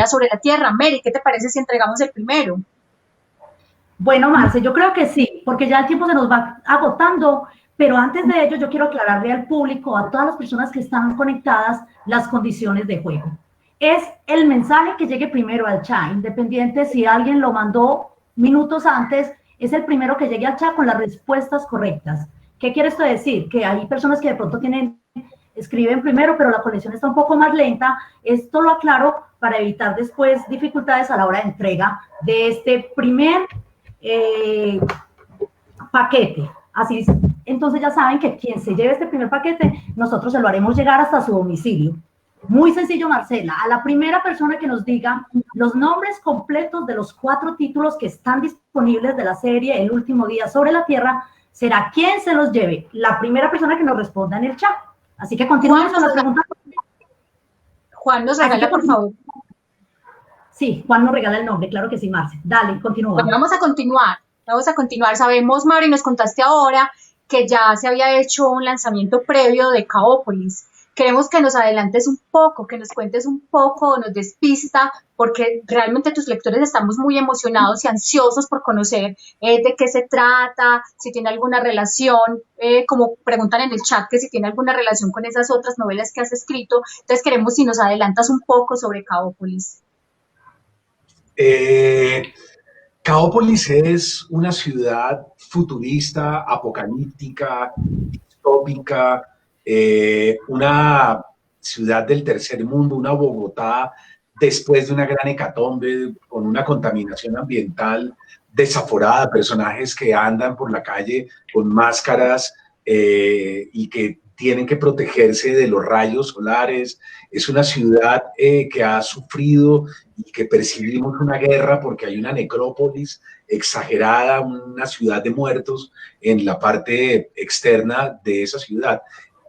sobre la Tierra. Mary, ¿qué te parece si entregamos el primero? Bueno, Marce, yo creo que sí, porque ya el tiempo se nos va agotando, pero antes de ello yo quiero aclararle al público, a todas las personas que están conectadas, las condiciones de juego. Es el mensaje que llegue primero al chat, independiente si alguien lo mandó minutos antes, es el primero que llegue al chat con las respuestas correctas. ¿Qué quiere esto decir? Que hay personas que de pronto escriben primero, pero la conexión está un poco más lenta. Esto lo aclaro para evitar después dificultades a la hora de entrega de este primer paquete. Así es. Entonces ya saben que quien se lleve este primer paquete, nosotros se lo haremos llegar hasta su domicilio. Muy sencillo, Marcela. A la primera persona que nos diga los nombres completos de los 4 títulos que están disponibles de la serie El último día sobre la Tierra, será quien se los lleve. La primera persona que nos responda en el chat. Así que continuamos con las preguntas. Juan nos regala, por favor. Sí, Juan nos regala el nombre, claro que sí, Marce. Dale, continúa. Bueno, vamos a continuar. Sabemos, Mari, nos contaste ahora que ya se había hecho un lanzamiento previo de Kaópolis. Queremos que nos adelantes un poco, que nos cuentes un poco, nos des pista, porque realmente tus lectores estamos muy emocionados y ansiosos por conocer de qué se trata, si tiene alguna relación, como preguntan en el chat, que si tiene alguna relación con esas otras novelas que has escrito. Entonces queremos si nos adelantas un poco sobre Kaópolis. Kaópolis es una ciudad futurista, apocalíptica, distópica, una ciudad del tercer mundo, una Bogotá después de una gran hecatombe, con una contaminación ambiental desaforada, personajes que andan por la calle con máscaras y que tienen que protegerse de los rayos solares. Es una ciudad que ha sufrido y que percibimos una guerra porque hay una necrópolis exagerada, una ciudad de muertos en la parte externa de esa ciudad.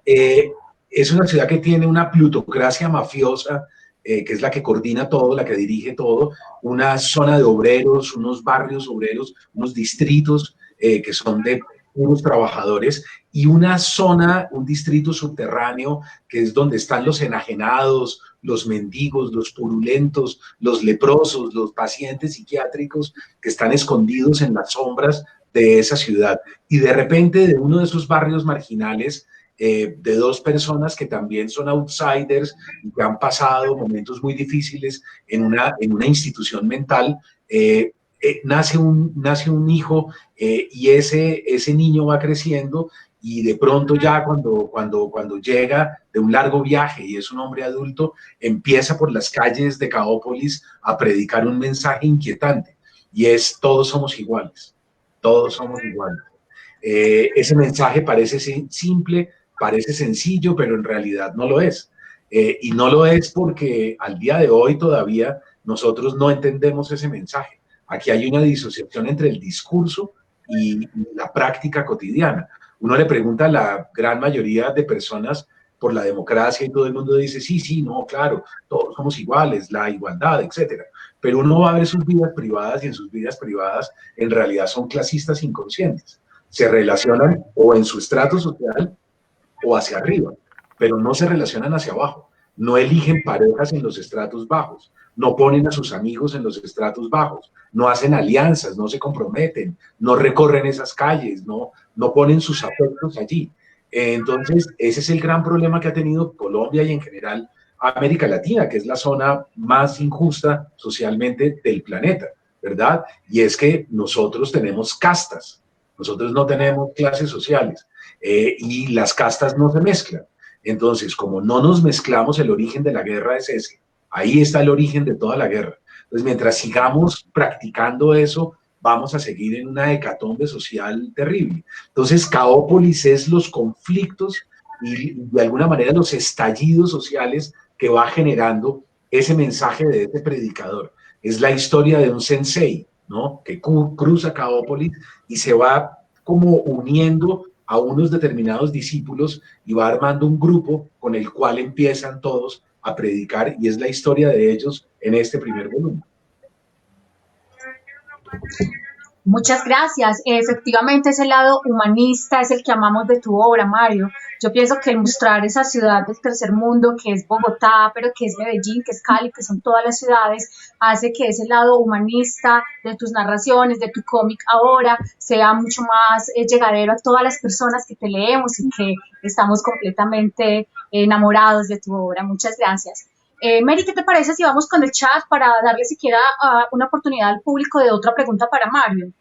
Es una ciudad que tiene una plutocracia mafiosa, que es la que coordina todo, la que dirige todo, una zona de obreros, unos barrios obreros, unos distritos que son de unos trabajadores, y una zona, un distrito subterráneo, que es donde están los enajenados, los mendigos, los purulentos, los leprosos, los pacientes psiquiátricos que están escondidos en las sombras de esa ciudad. Y de repente, de uno de esos barrios marginales, de 2 personas que también son outsiders y que han pasado momentos muy difíciles en una institución mental, nace un hijo, y ese niño va creciendo, y de pronto ya cuando llega de un largo viaje y es un hombre adulto, empieza por las calles de Kaópolis a predicar un mensaje inquietante, y es: todos somos iguales, todos somos iguales. Ese mensaje parece simple, parece sencillo, pero en realidad no lo es. Y no lo es porque al día de hoy todavía nosotros no entendemos ese mensaje. Aquí hay una disociación entre el discurso y la práctica cotidiana. Uno le pregunta a la gran mayoría de personas por la democracia y todo el mundo dice: sí, no, claro, todos somos iguales, la igualdad, etcétera. Pero uno va a ver sus vidas privadas, y en sus vidas privadas en realidad son clasistas inconscientes. Se relacionan o en su estrato social o hacia arriba, pero no se relacionan hacia abajo. No eligen parejas en los estratos bajos, no ponen a sus amigos en los estratos bajos, no hacen alianzas, no se comprometen, no recorren esas calles, no ponen sus afectos allí. Entonces, ese es el gran problema que ha tenido Colombia y en general América Latina, que es la zona más injusta socialmente del planeta, ¿verdad? Y es que nosotros tenemos castas, nosotros no tenemos clases sociales, y las castas no se mezclan. Entonces, como no nos mezclamos, el origen de la guerra es ese. Ahí está el origen de toda la guerra. Entonces, mientras sigamos practicando eso, vamos a seguir en una hecatombe social terrible. Entonces, Caópolis es los conflictos y de alguna manera los estallidos sociales que va generando ese mensaje de este predicador. Es la historia de un sensei, ¿no? Que cruza Caópolis y se va como uniendo a unos determinados discípulos y va armando un grupo con el cual empiezan todos a predicar, y es la historia de ellos en este primer volumen. Muchas gracias. Efectivamente, ese lado humanista es el que amamos de tu obra, Mario. Yo pienso que el mostrar esa ciudad del tercer mundo, que es Bogotá, pero que es Medellín, que es Cali, que son todas las ciudades, hace que ese lado humanista de tus narraciones, de tu cómic ahora, sea mucho más llegadero a todas las personas que te leemos y que estamos completamente enamorados de tu obra. Muchas gracias. Mary, ¿qué te parece si vamos con el chat para darle siquiera una oportunidad al público de otra pregunta para Mario?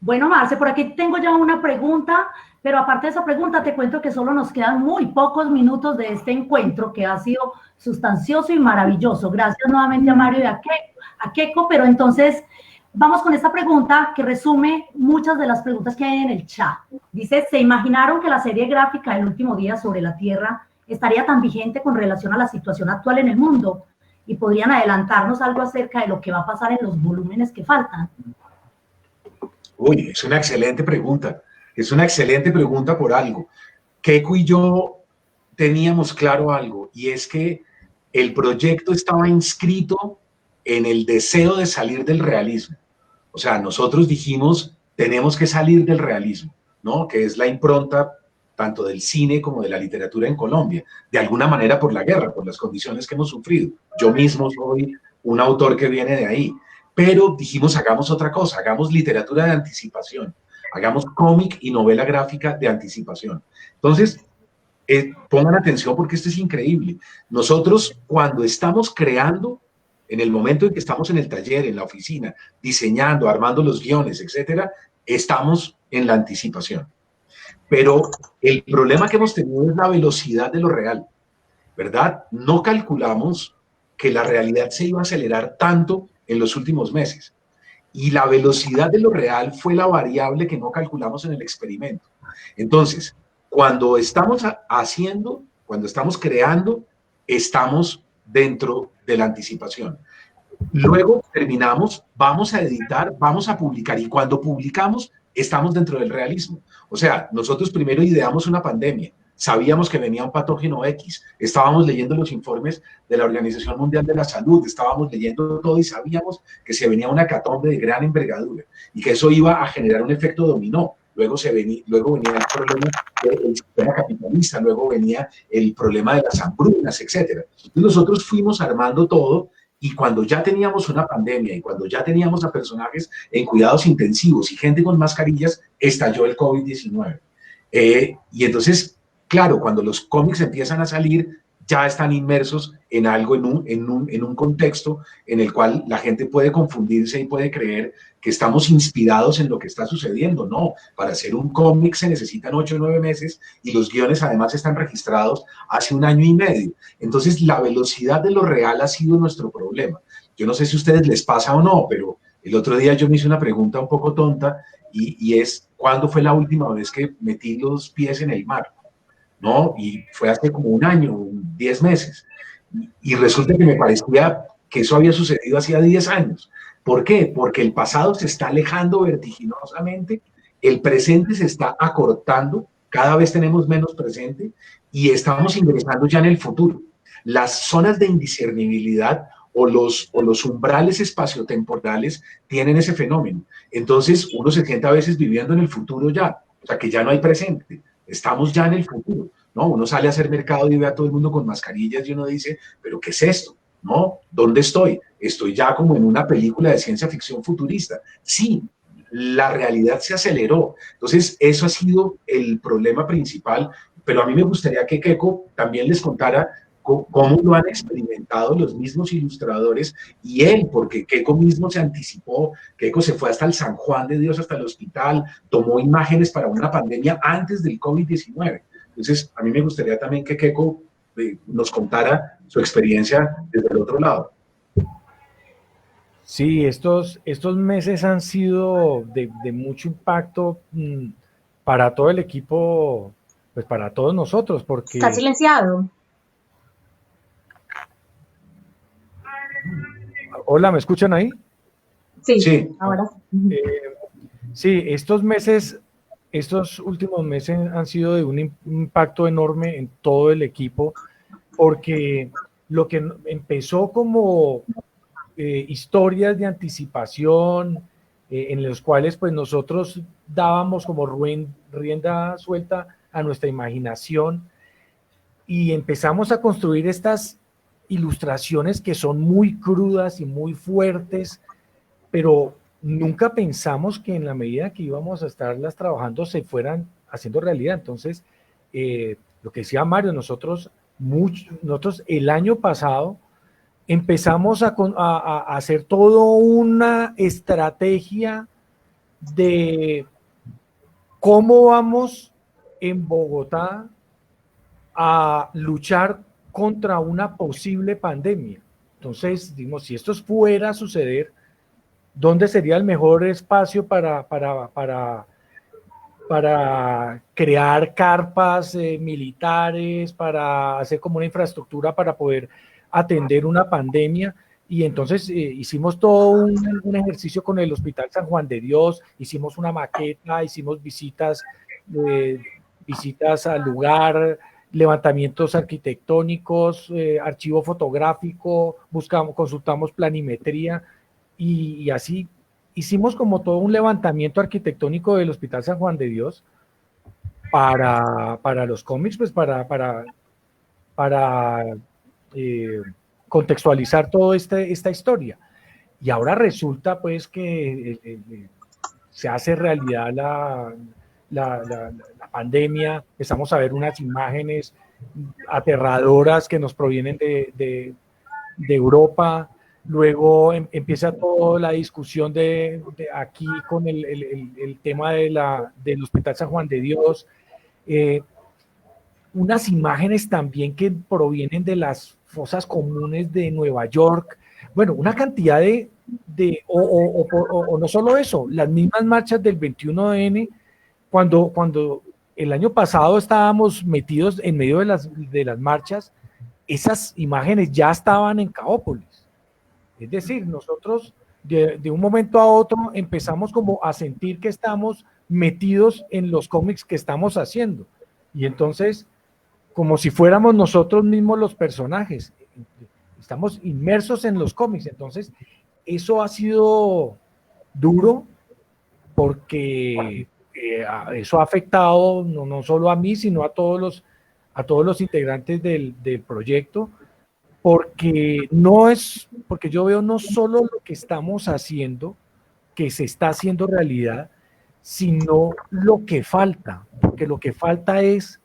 Bueno, Marce, por aquí tengo ya una pregunta, pero aparte de esa pregunta te cuento que solo nos quedan muy pocos minutos de este encuentro que ha sido sustancioso y maravilloso. Gracias nuevamente a Mario y a Keiko, pero entonces vamos con esta pregunta que resume muchas de las preguntas que hay en el chat. Dice, ¿se imaginaron que la serie gráfica El último día sobre la Tierra estaría tan vigente con relación a la situación actual en el mundo? ¿Y podrían adelantarnos algo acerca de lo que va a pasar en los volúmenes que faltan? Uy, es una excelente pregunta. Es una excelente pregunta por algo. Keiko y yo teníamos claro algo, y es que el proyecto estaba inscrito en el deseo de salir del realismo. O sea, nosotros dijimos, tenemos que salir del realismo, ¿no? Que es la impronta tanto del cine como de la literatura en Colombia, de alguna manera por la guerra, por las condiciones que hemos sufrido. Yo mismo soy un autor que viene de ahí, pero dijimos, hagamos otra cosa, hagamos literatura de anticipación, hagamos cómic y novela gráfica de anticipación. Entonces, pongan atención porque esto es increíble. Nosotros, cuando estamos creando, en el momento en que estamos en el taller, en la oficina, diseñando, armando los guiones, etcétera, estamos en la anticipación. Pero el problema que hemos tenido es la velocidad de lo real, ¿verdad? No calculamos que la realidad se iba a acelerar tanto en los últimos meses. Y la velocidad de lo real fue la variable que no calculamos en el experimento. Entonces, cuando estamos haciendo, cuando estamos creando, estamos dentro de la anticipación. Luego terminamos, vamos a editar, vamos a publicar, y cuando publicamos, estamos dentro del realismo. O sea, nosotros primero ideamos una pandemia, sabíamos que venía un patógeno X, estábamos leyendo los informes de la Organización Mundial de la Salud, estábamos leyendo todo y sabíamos que se venía una hecatombe de gran envergadura y que eso iba a generar un efecto dominó. Luego venía el problema del sistema capitalista, luego venía el problema de las hambrunas, etc. Entonces nosotros fuimos armando todo, y cuando ya teníamos una pandemia y cuando ya teníamos a personajes en cuidados intensivos y gente con mascarillas, estalló el COVID-19. Y entonces, claro, cuando los cómics empiezan a salir, ya están inmersos en algo, en un contexto en el cual la gente puede confundirse y puede creer que estamos inspirados en lo que está sucediendo. No, para hacer un cómic se necesitan 8 o 9 meses y los guiones además están registrados hace 1 año y medio. Entonces, la velocidad de lo real ha sido nuestro problema. Yo no sé si a ustedes les pasa o no, pero el otro día yo me hice una pregunta un poco tonta y es, ¿cuándo fue la última vez que metí los pies en el mar? ¿No? Y fue hace como 1 año, 10 meses. Y resulta que me parecía que eso había sucedido hacía 10 años. ¿Por qué? Porque el pasado se está alejando vertiginosamente, el presente se está acortando, cada vez tenemos menos presente y estamos ingresando ya en el futuro. Las zonas de indiscernibilidad o los umbrales espaciotemporales tienen ese fenómeno. Entonces uno se siente a veces viviendo en el futuro ya, o sea que ya no hay presente. Estamos ya en el futuro, ¿no? Uno sale a hacer mercado y ve a todo el mundo con mascarillas y uno dice, ¿pero qué es esto? ¿No? ¿Dónde estoy? Estoy ya como en una película de ciencia ficción futurista. Sí, la realidad se aceleró. Entonces, eso ha sido el problema principal, pero a mí me gustaría que Keiko también les contara cómo lo han experimentado los mismos ilustradores y él, porque Keiko mismo se anticipó. Keiko se fue hasta el San Juan de Dios, hasta el hospital, tomó imágenes para una pandemia antes del COVID-19. Entonces, a mí me gustaría también que Keiko nos contara su experiencia desde el otro lado. Sí, estos meses han sido de mucho impacto para todo el equipo, pues para todos nosotros, porque... Está silenciado. Hola, ¿me escuchan ahí? Sí, Sí. ahora. Sí, estos últimos meses han sido de un impacto enorme en todo el equipo, porque lo que empezó como historias de anticipación, en los cuales pues nosotros dábamos como rienda suelta a nuestra imaginación y empezamos a construir estas ilustraciones que son muy crudas y muy fuertes, pero nunca pensamos que en la medida que íbamos a estarlas trabajando se fueran haciendo realidad. Entonces, lo que decía Mario, nosotros el año pasado empezamos a hacer toda una estrategia de cómo vamos en Bogotá a luchar contra una posible pandemia. Entonces, digamos, si esto fuera a suceder, ¿dónde sería el mejor espacio para crear carpas militares, para hacer como una infraestructura para poder atender una pandemia? Y entonces hicimos todo un ejercicio con el Hospital San Juan de Dios, hicimos una maqueta, hicimos visitas al lugar, levantamientos arquitectónicos, archivo fotográfico, consultamos planimetría y así hicimos como todo un levantamiento arquitectónico del Hospital San Juan de Dios para los cómics, pues para contextualizar toda esta historia. Y ahora resulta pues que se hace realidad la pandemia, empezamos a ver unas imágenes aterradoras que nos provienen de Europa. Luego empieza toda la discusión de aquí con el tema del Hospital San Juan de Dios. Unas imágenes también que provienen de las fosas comunes de Nueva York. Bueno, una cantidad o no solo eso, las mismas marchas del 21N, cuando el año pasado estábamos metidos en medio de las marchas, esas imágenes ya estaban en Caópolis. Es decir, nosotros de un momento a otro empezamos como a sentir que estamos metidos en los cómics que estamos haciendo. Y entonces, como si fuéramos nosotros mismos los personajes, estamos inmersos en los cómics. Entonces, eso ha sido duro porque eso ha afectado no solo a mí, sino a todos los integrantes del proyecto, porque yo veo no solo lo que estamos haciendo, que se está haciendo realidad, sino lo que falta, porque lo que falta es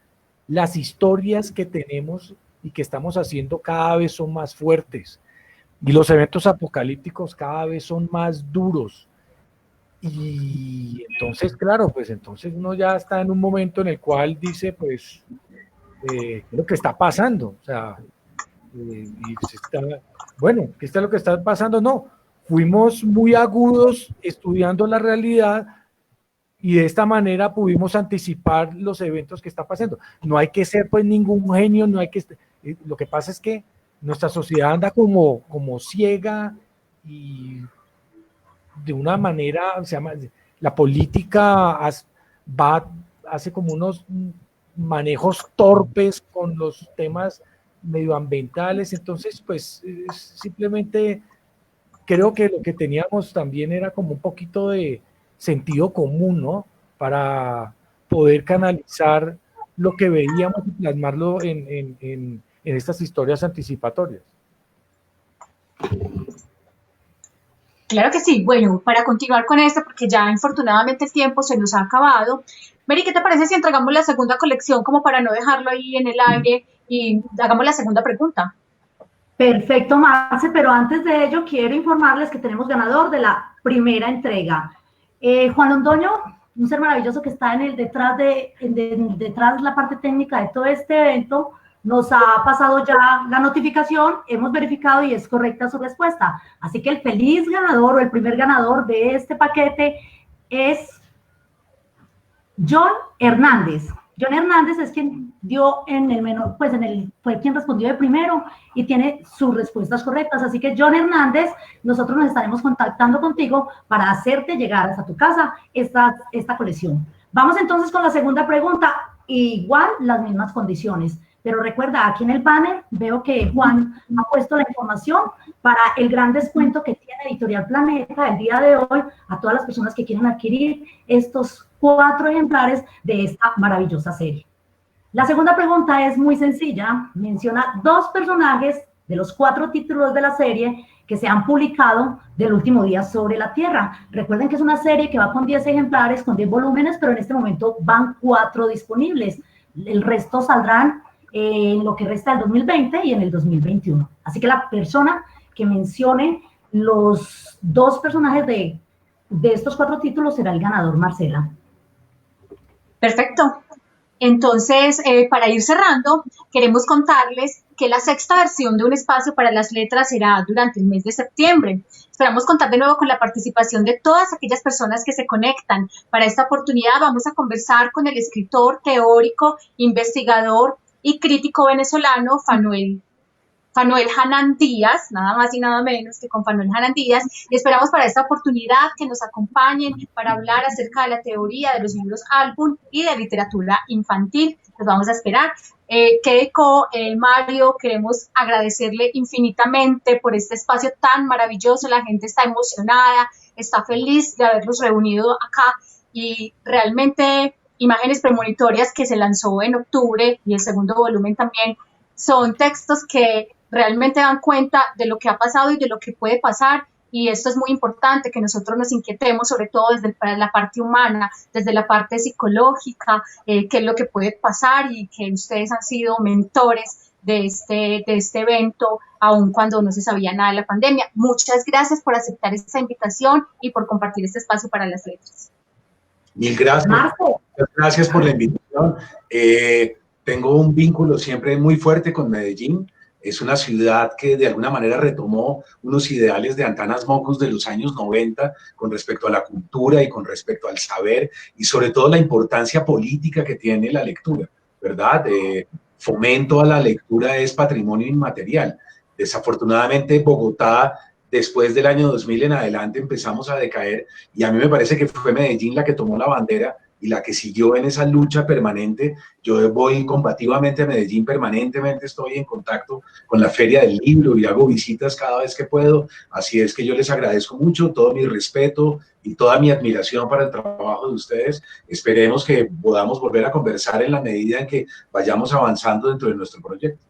las historias que tenemos y que estamos haciendo cada vez son más fuertes, y los eventos apocalípticos cada vez son más duros. Y entonces, claro, pues entonces uno ya está en un momento en el cual dice, pues, ¿qué es lo que está pasando? O sea, ¿qué es lo que está pasando? No, fuimos muy agudos estudiando la realidad y de esta manera pudimos anticipar los eventos que está pasando. No hay que ser pues ningún genio, lo que pasa es que nuestra sociedad anda como ciega y de una manera, la política hace como unos manejos torpes con los temas medioambientales. Entonces pues simplemente creo que lo que teníamos también era como un poquito de sentido común, ¿no? Para poder canalizar lo que veíamos y plasmarlo en estas historias anticipatorias. Claro que sí. Bueno, para continuar con esto, porque ya infortunadamente el tiempo se nos ha acabado. Mary, ¿qué te parece si entregamos la segunda colección como para no dejarlo ahí en el aire y hagamos la segunda pregunta? Perfecto, Marce, pero antes de ello quiero informarles que tenemos ganador de la primera entrega. Juan Londoño, un ser maravilloso que está detrás de la parte técnica de todo este evento, nos ha pasado ya la notificación, hemos verificado y es correcta su respuesta. Así que el feliz ganador o el primer ganador de este paquete es John Hernández. John Hernández es quien dio en el menor, pues fue quien respondió de primero y tiene sus respuestas correctas. Así que John Hernández, nosotros nos estaremos contactando contigo para hacerte llegar hasta tu casa esta colección. Vamos entonces con la segunda pregunta. Igual las mismas condiciones. Pero recuerda, aquí en el banner veo que Juan ha puesto la información para el gran descuento que tiene Editorial Planeta el día de hoy a todas las personas que quieren adquirir estos 4 ejemplares de esta maravillosa serie. La segunda pregunta es muy sencilla. Menciona 2 personajes de los 4 títulos de la serie que se han publicado del último día sobre la Tierra. Recuerden que es una serie que va con 10 ejemplares, con 10 volúmenes, pero en este momento van 4 disponibles. El resto saldrán en lo que resta del 2020 y en el 2021. Así que la persona que mencione los 2 personajes de estos 4 títulos será el ganador, Marcela. Perfecto. Entonces, para ir cerrando, queremos contarles que la 6ª versión de Un Espacio para las Letras será durante el mes de septiembre. Esperamos contar de nuevo con la participación de todas aquellas personas que se conectan. Para esta oportunidad vamos a conversar con el escritor, teórico, investigador y crítico venezolano Fanuel Hanan Díaz, nada más y nada menos que con Fanuel Hanan Díaz, y esperamos para esta oportunidad que nos acompañen para hablar acerca de la teoría de los libros álbum y de literatura infantil. Los vamos a esperar. Keiko, Mario, queremos agradecerle infinitamente por este espacio tan maravilloso. La gente está emocionada, está feliz de haberlos reunido acá y realmente Imágenes Premonitorias, que se lanzó en octubre, y el segundo volumen también, son textos que realmente dan cuenta de lo que ha pasado y de lo que puede pasar, y esto es muy importante, que nosotros nos inquietemos, sobre todo desde la parte humana, desde la parte psicológica, qué es lo que puede pasar, y que ustedes han sido mentores de este evento, aun cuando no se sabía nada de la pandemia. Muchas gracias por aceptar esta invitación y por compartir este espacio para las letras. Mil gracias. Gracias por la invitación. Tengo un vínculo siempre muy fuerte con Medellín. Es una ciudad que de alguna manera retomó unos ideales de Antanas Mockus de los años 90 con respecto a la cultura y con respecto al saber y sobre todo la importancia política que tiene la lectura, ¿verdad? Fomento a la lectura es patrimonio inmaterial. Desafortunadamente Bogotá, después del año 2000 en adelante, empezamos a decaer y a mí me parece que fue Medellín la que tomó la bandera y la que siguió en esa lucha permanente. Yo voy combativamente a Medellín, permanentemente estoy en contacto con la Feria del Libro y hago visitas cada vez que puedo, así es que yo les agradezco mucho, todo mi respeto y toda mi admiración para el trabajo de ustedes. Esperemos que podamos volver a conversar en la medida en que vayamos avanzando dentro de nuestro proyecto.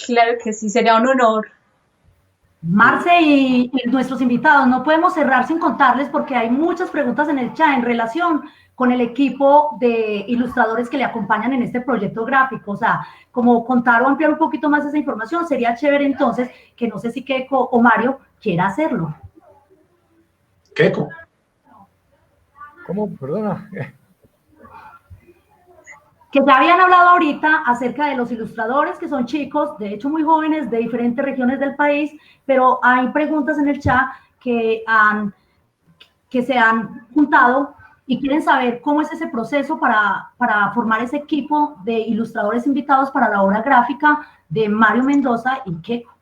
Claro que sí, sería un honor. Marce y nuestros invitados, no podemos cerrar sin contarles porque hay muchas preguntas en el chat en relación con el equipo de ilustradores que le acompañan en este proyecto gráfico. O sea, como contar o ampliar un poquito más esa información, sería chévere entonces, que no sé si Keiko o Mario quiera hacerlo. Keiko. ¿Cómo? Perdona. Que ya habían hablado ahorita acerca de los ilustradores, que son chicos, de hecho muy jóvenes, de diferentes regiones del país, pero hay preguntas en el chat que se han juntado y quieren saber cómo es ese proceso para formar ese equipo de ilustradores invitados para la obra gráfica de Mario Mendoza y Keiko.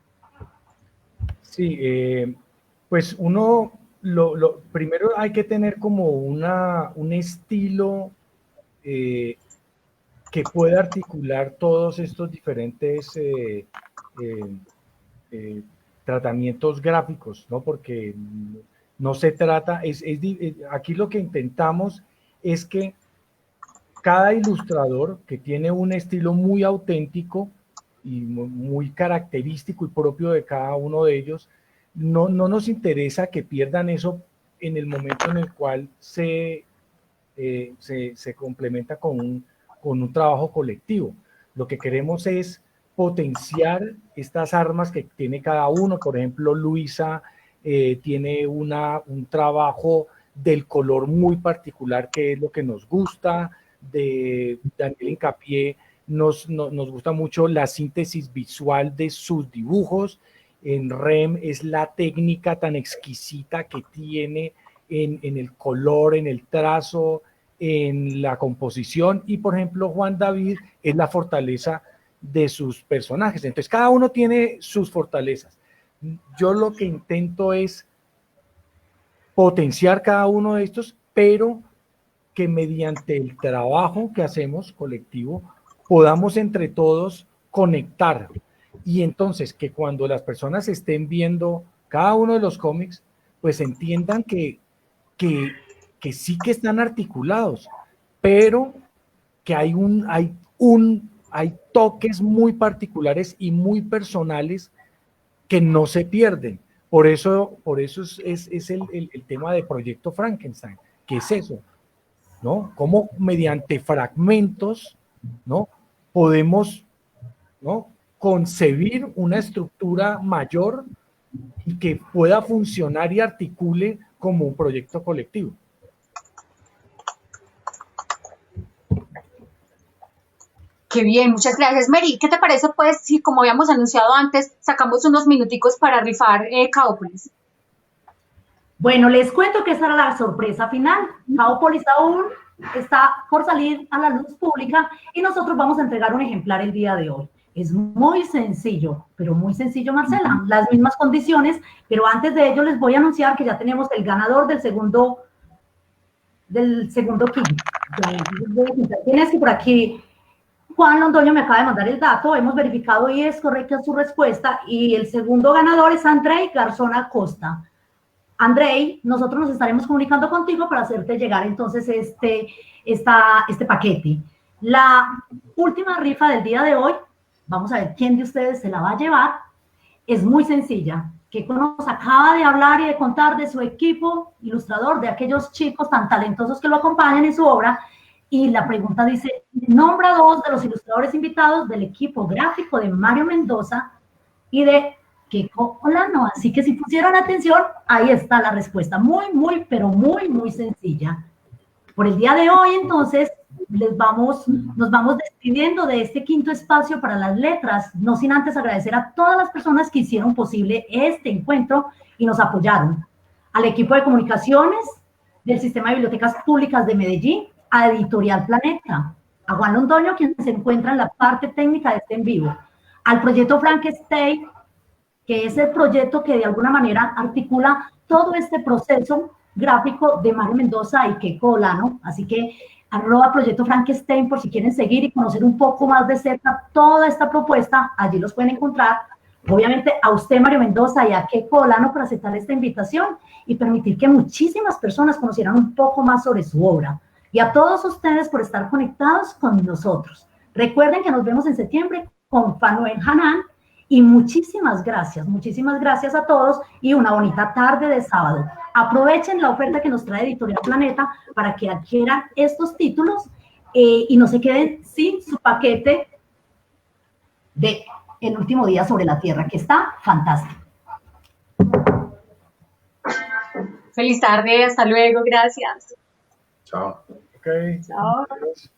Sí, pues primero hay que tener como un estilo que pueda articular todos estos diferentes tratamientos gráficos, ¿no? Porque no se trata, aquí lo que intentamos es que cada ilustrador que tiene un estilo muy auténtico y muy característico y propio de cada uno de ellos, no nos interesa que pierdan eso en el momento en el cual se complementa con un trabajo colectivo. Lo que queremos es potenciar estas armas que tiene cada uno. Por ejemplo, Luisa tiene un trabajo del color muy particular, que es lo que nos gusta. De Daniel Hincapié nos gusta mucho la síntesis visual de sus dibujos. En REM es la técnica tan exquisita que tiene en el color, en el trazo, en la composición, y por ejemplo Juan David es la fortaleza de sus personajes. Entonces cada uno tiene sus fortalezas. Yo lo que intento es potenciar cada uno de estos, pero que mediante el trabajo que hacemos colectivo podamos entre todos conectar, y entonces que cuando las personas estén viendo cada uno de los cómics, pues entiendan que sí que están articulados, pero que hay toques muy particulares y muy personales que no se pierden. Por eso es el tema de Proyecto Frankenstein, que es eso, ¿no? Cómo mediante fragmentos, ¿no?, podemos, ¿no?, concebir una estructura mayor y que pueda funcionar y articule como un proyecto colectivo. Qué bien, muchas gracias, Mary. ¿Qué te parece, pues, si, como habíamos anunciado antes, sacamos unos minuticos para rifar Kaopolis? Bueno, les cuento que esa era la sorpresa final. Kaopolis aún está por salir a la luz pública y nosotros vamos a entregar un ejemplar el día de hoy. Es muy sencillo, pero muy sencillo, Marcela. Las mismas condiciones, pero antes de ello les voy a anunciar que ya tenemos el ganador del segundo kit. Tienes que por aquí... Juan Londoño me acaba de mandar el dato, hemos verificado y es correcta su respuesta, y el segundo ganador es Andrei Garzón Acosta. Andrei, nosotros nos estaremos comunicando contigo para hacerte llegar entonces este paquete. La última rifa del día de hoy, vamos a ver quién de ustedes se la va a llevar, es muy sencilla. Keiko nos acaba de hablar y de contar de su equipo ilustrador, de aquellos chicos tan talentosos que lo acompañan en su obra. Y la pregunta dice, nombra 2 de los ilustradores invitados del equipo gráfico de Mario Mendoza y de Keiko Olano. Así que si pusieron atención, ahí está la respuesta. Muy, pero muy sencilla. Por el día de hoy, entonces, nos vamos despidiendo de este quinto espacio para las letras, no sin antes agradecer a todas las personas que hicieron posible este encuentro y nos apoyaron. Al equipo de comunicaciones del Sistema de Bibliotecas Públicas de Medellín, a Editorial Planeta, a Juan Londoño, quien se encuentra en la parte técnica de este en vivo, al proyecto Frankenstein, que es el proyecto que de alguna manera articula todo este proceso gráfico de Mario Mendoza y Keiko Olano. Así que @proyecto Frankenstein por si quieren seguir y conocer un poco más de cerca toda esta propuesta, allí los pueden encontrar. Obviamente a usted, Mario Mendoza, y a Keiko Olano por aceptar esta invitación y permitir que muchísimas personas conocieran un poco más sobre su obra. Y a todos ustedes por estar conectados con nosotros. Recuerden que nos vemos en septiembre con Fanuel Hanan, y muchísimas gracias a todos y una bonita tarde de sábado. Aprovechen la oferta que nos trae Editorial Planeta para que adquieran estos títulos y no se queden sin su paquete de El último día sobre la Tierra, que está fantástico. Feliz tarde, hasta luego, gracias. Chao. Okay. Chao. Adiós.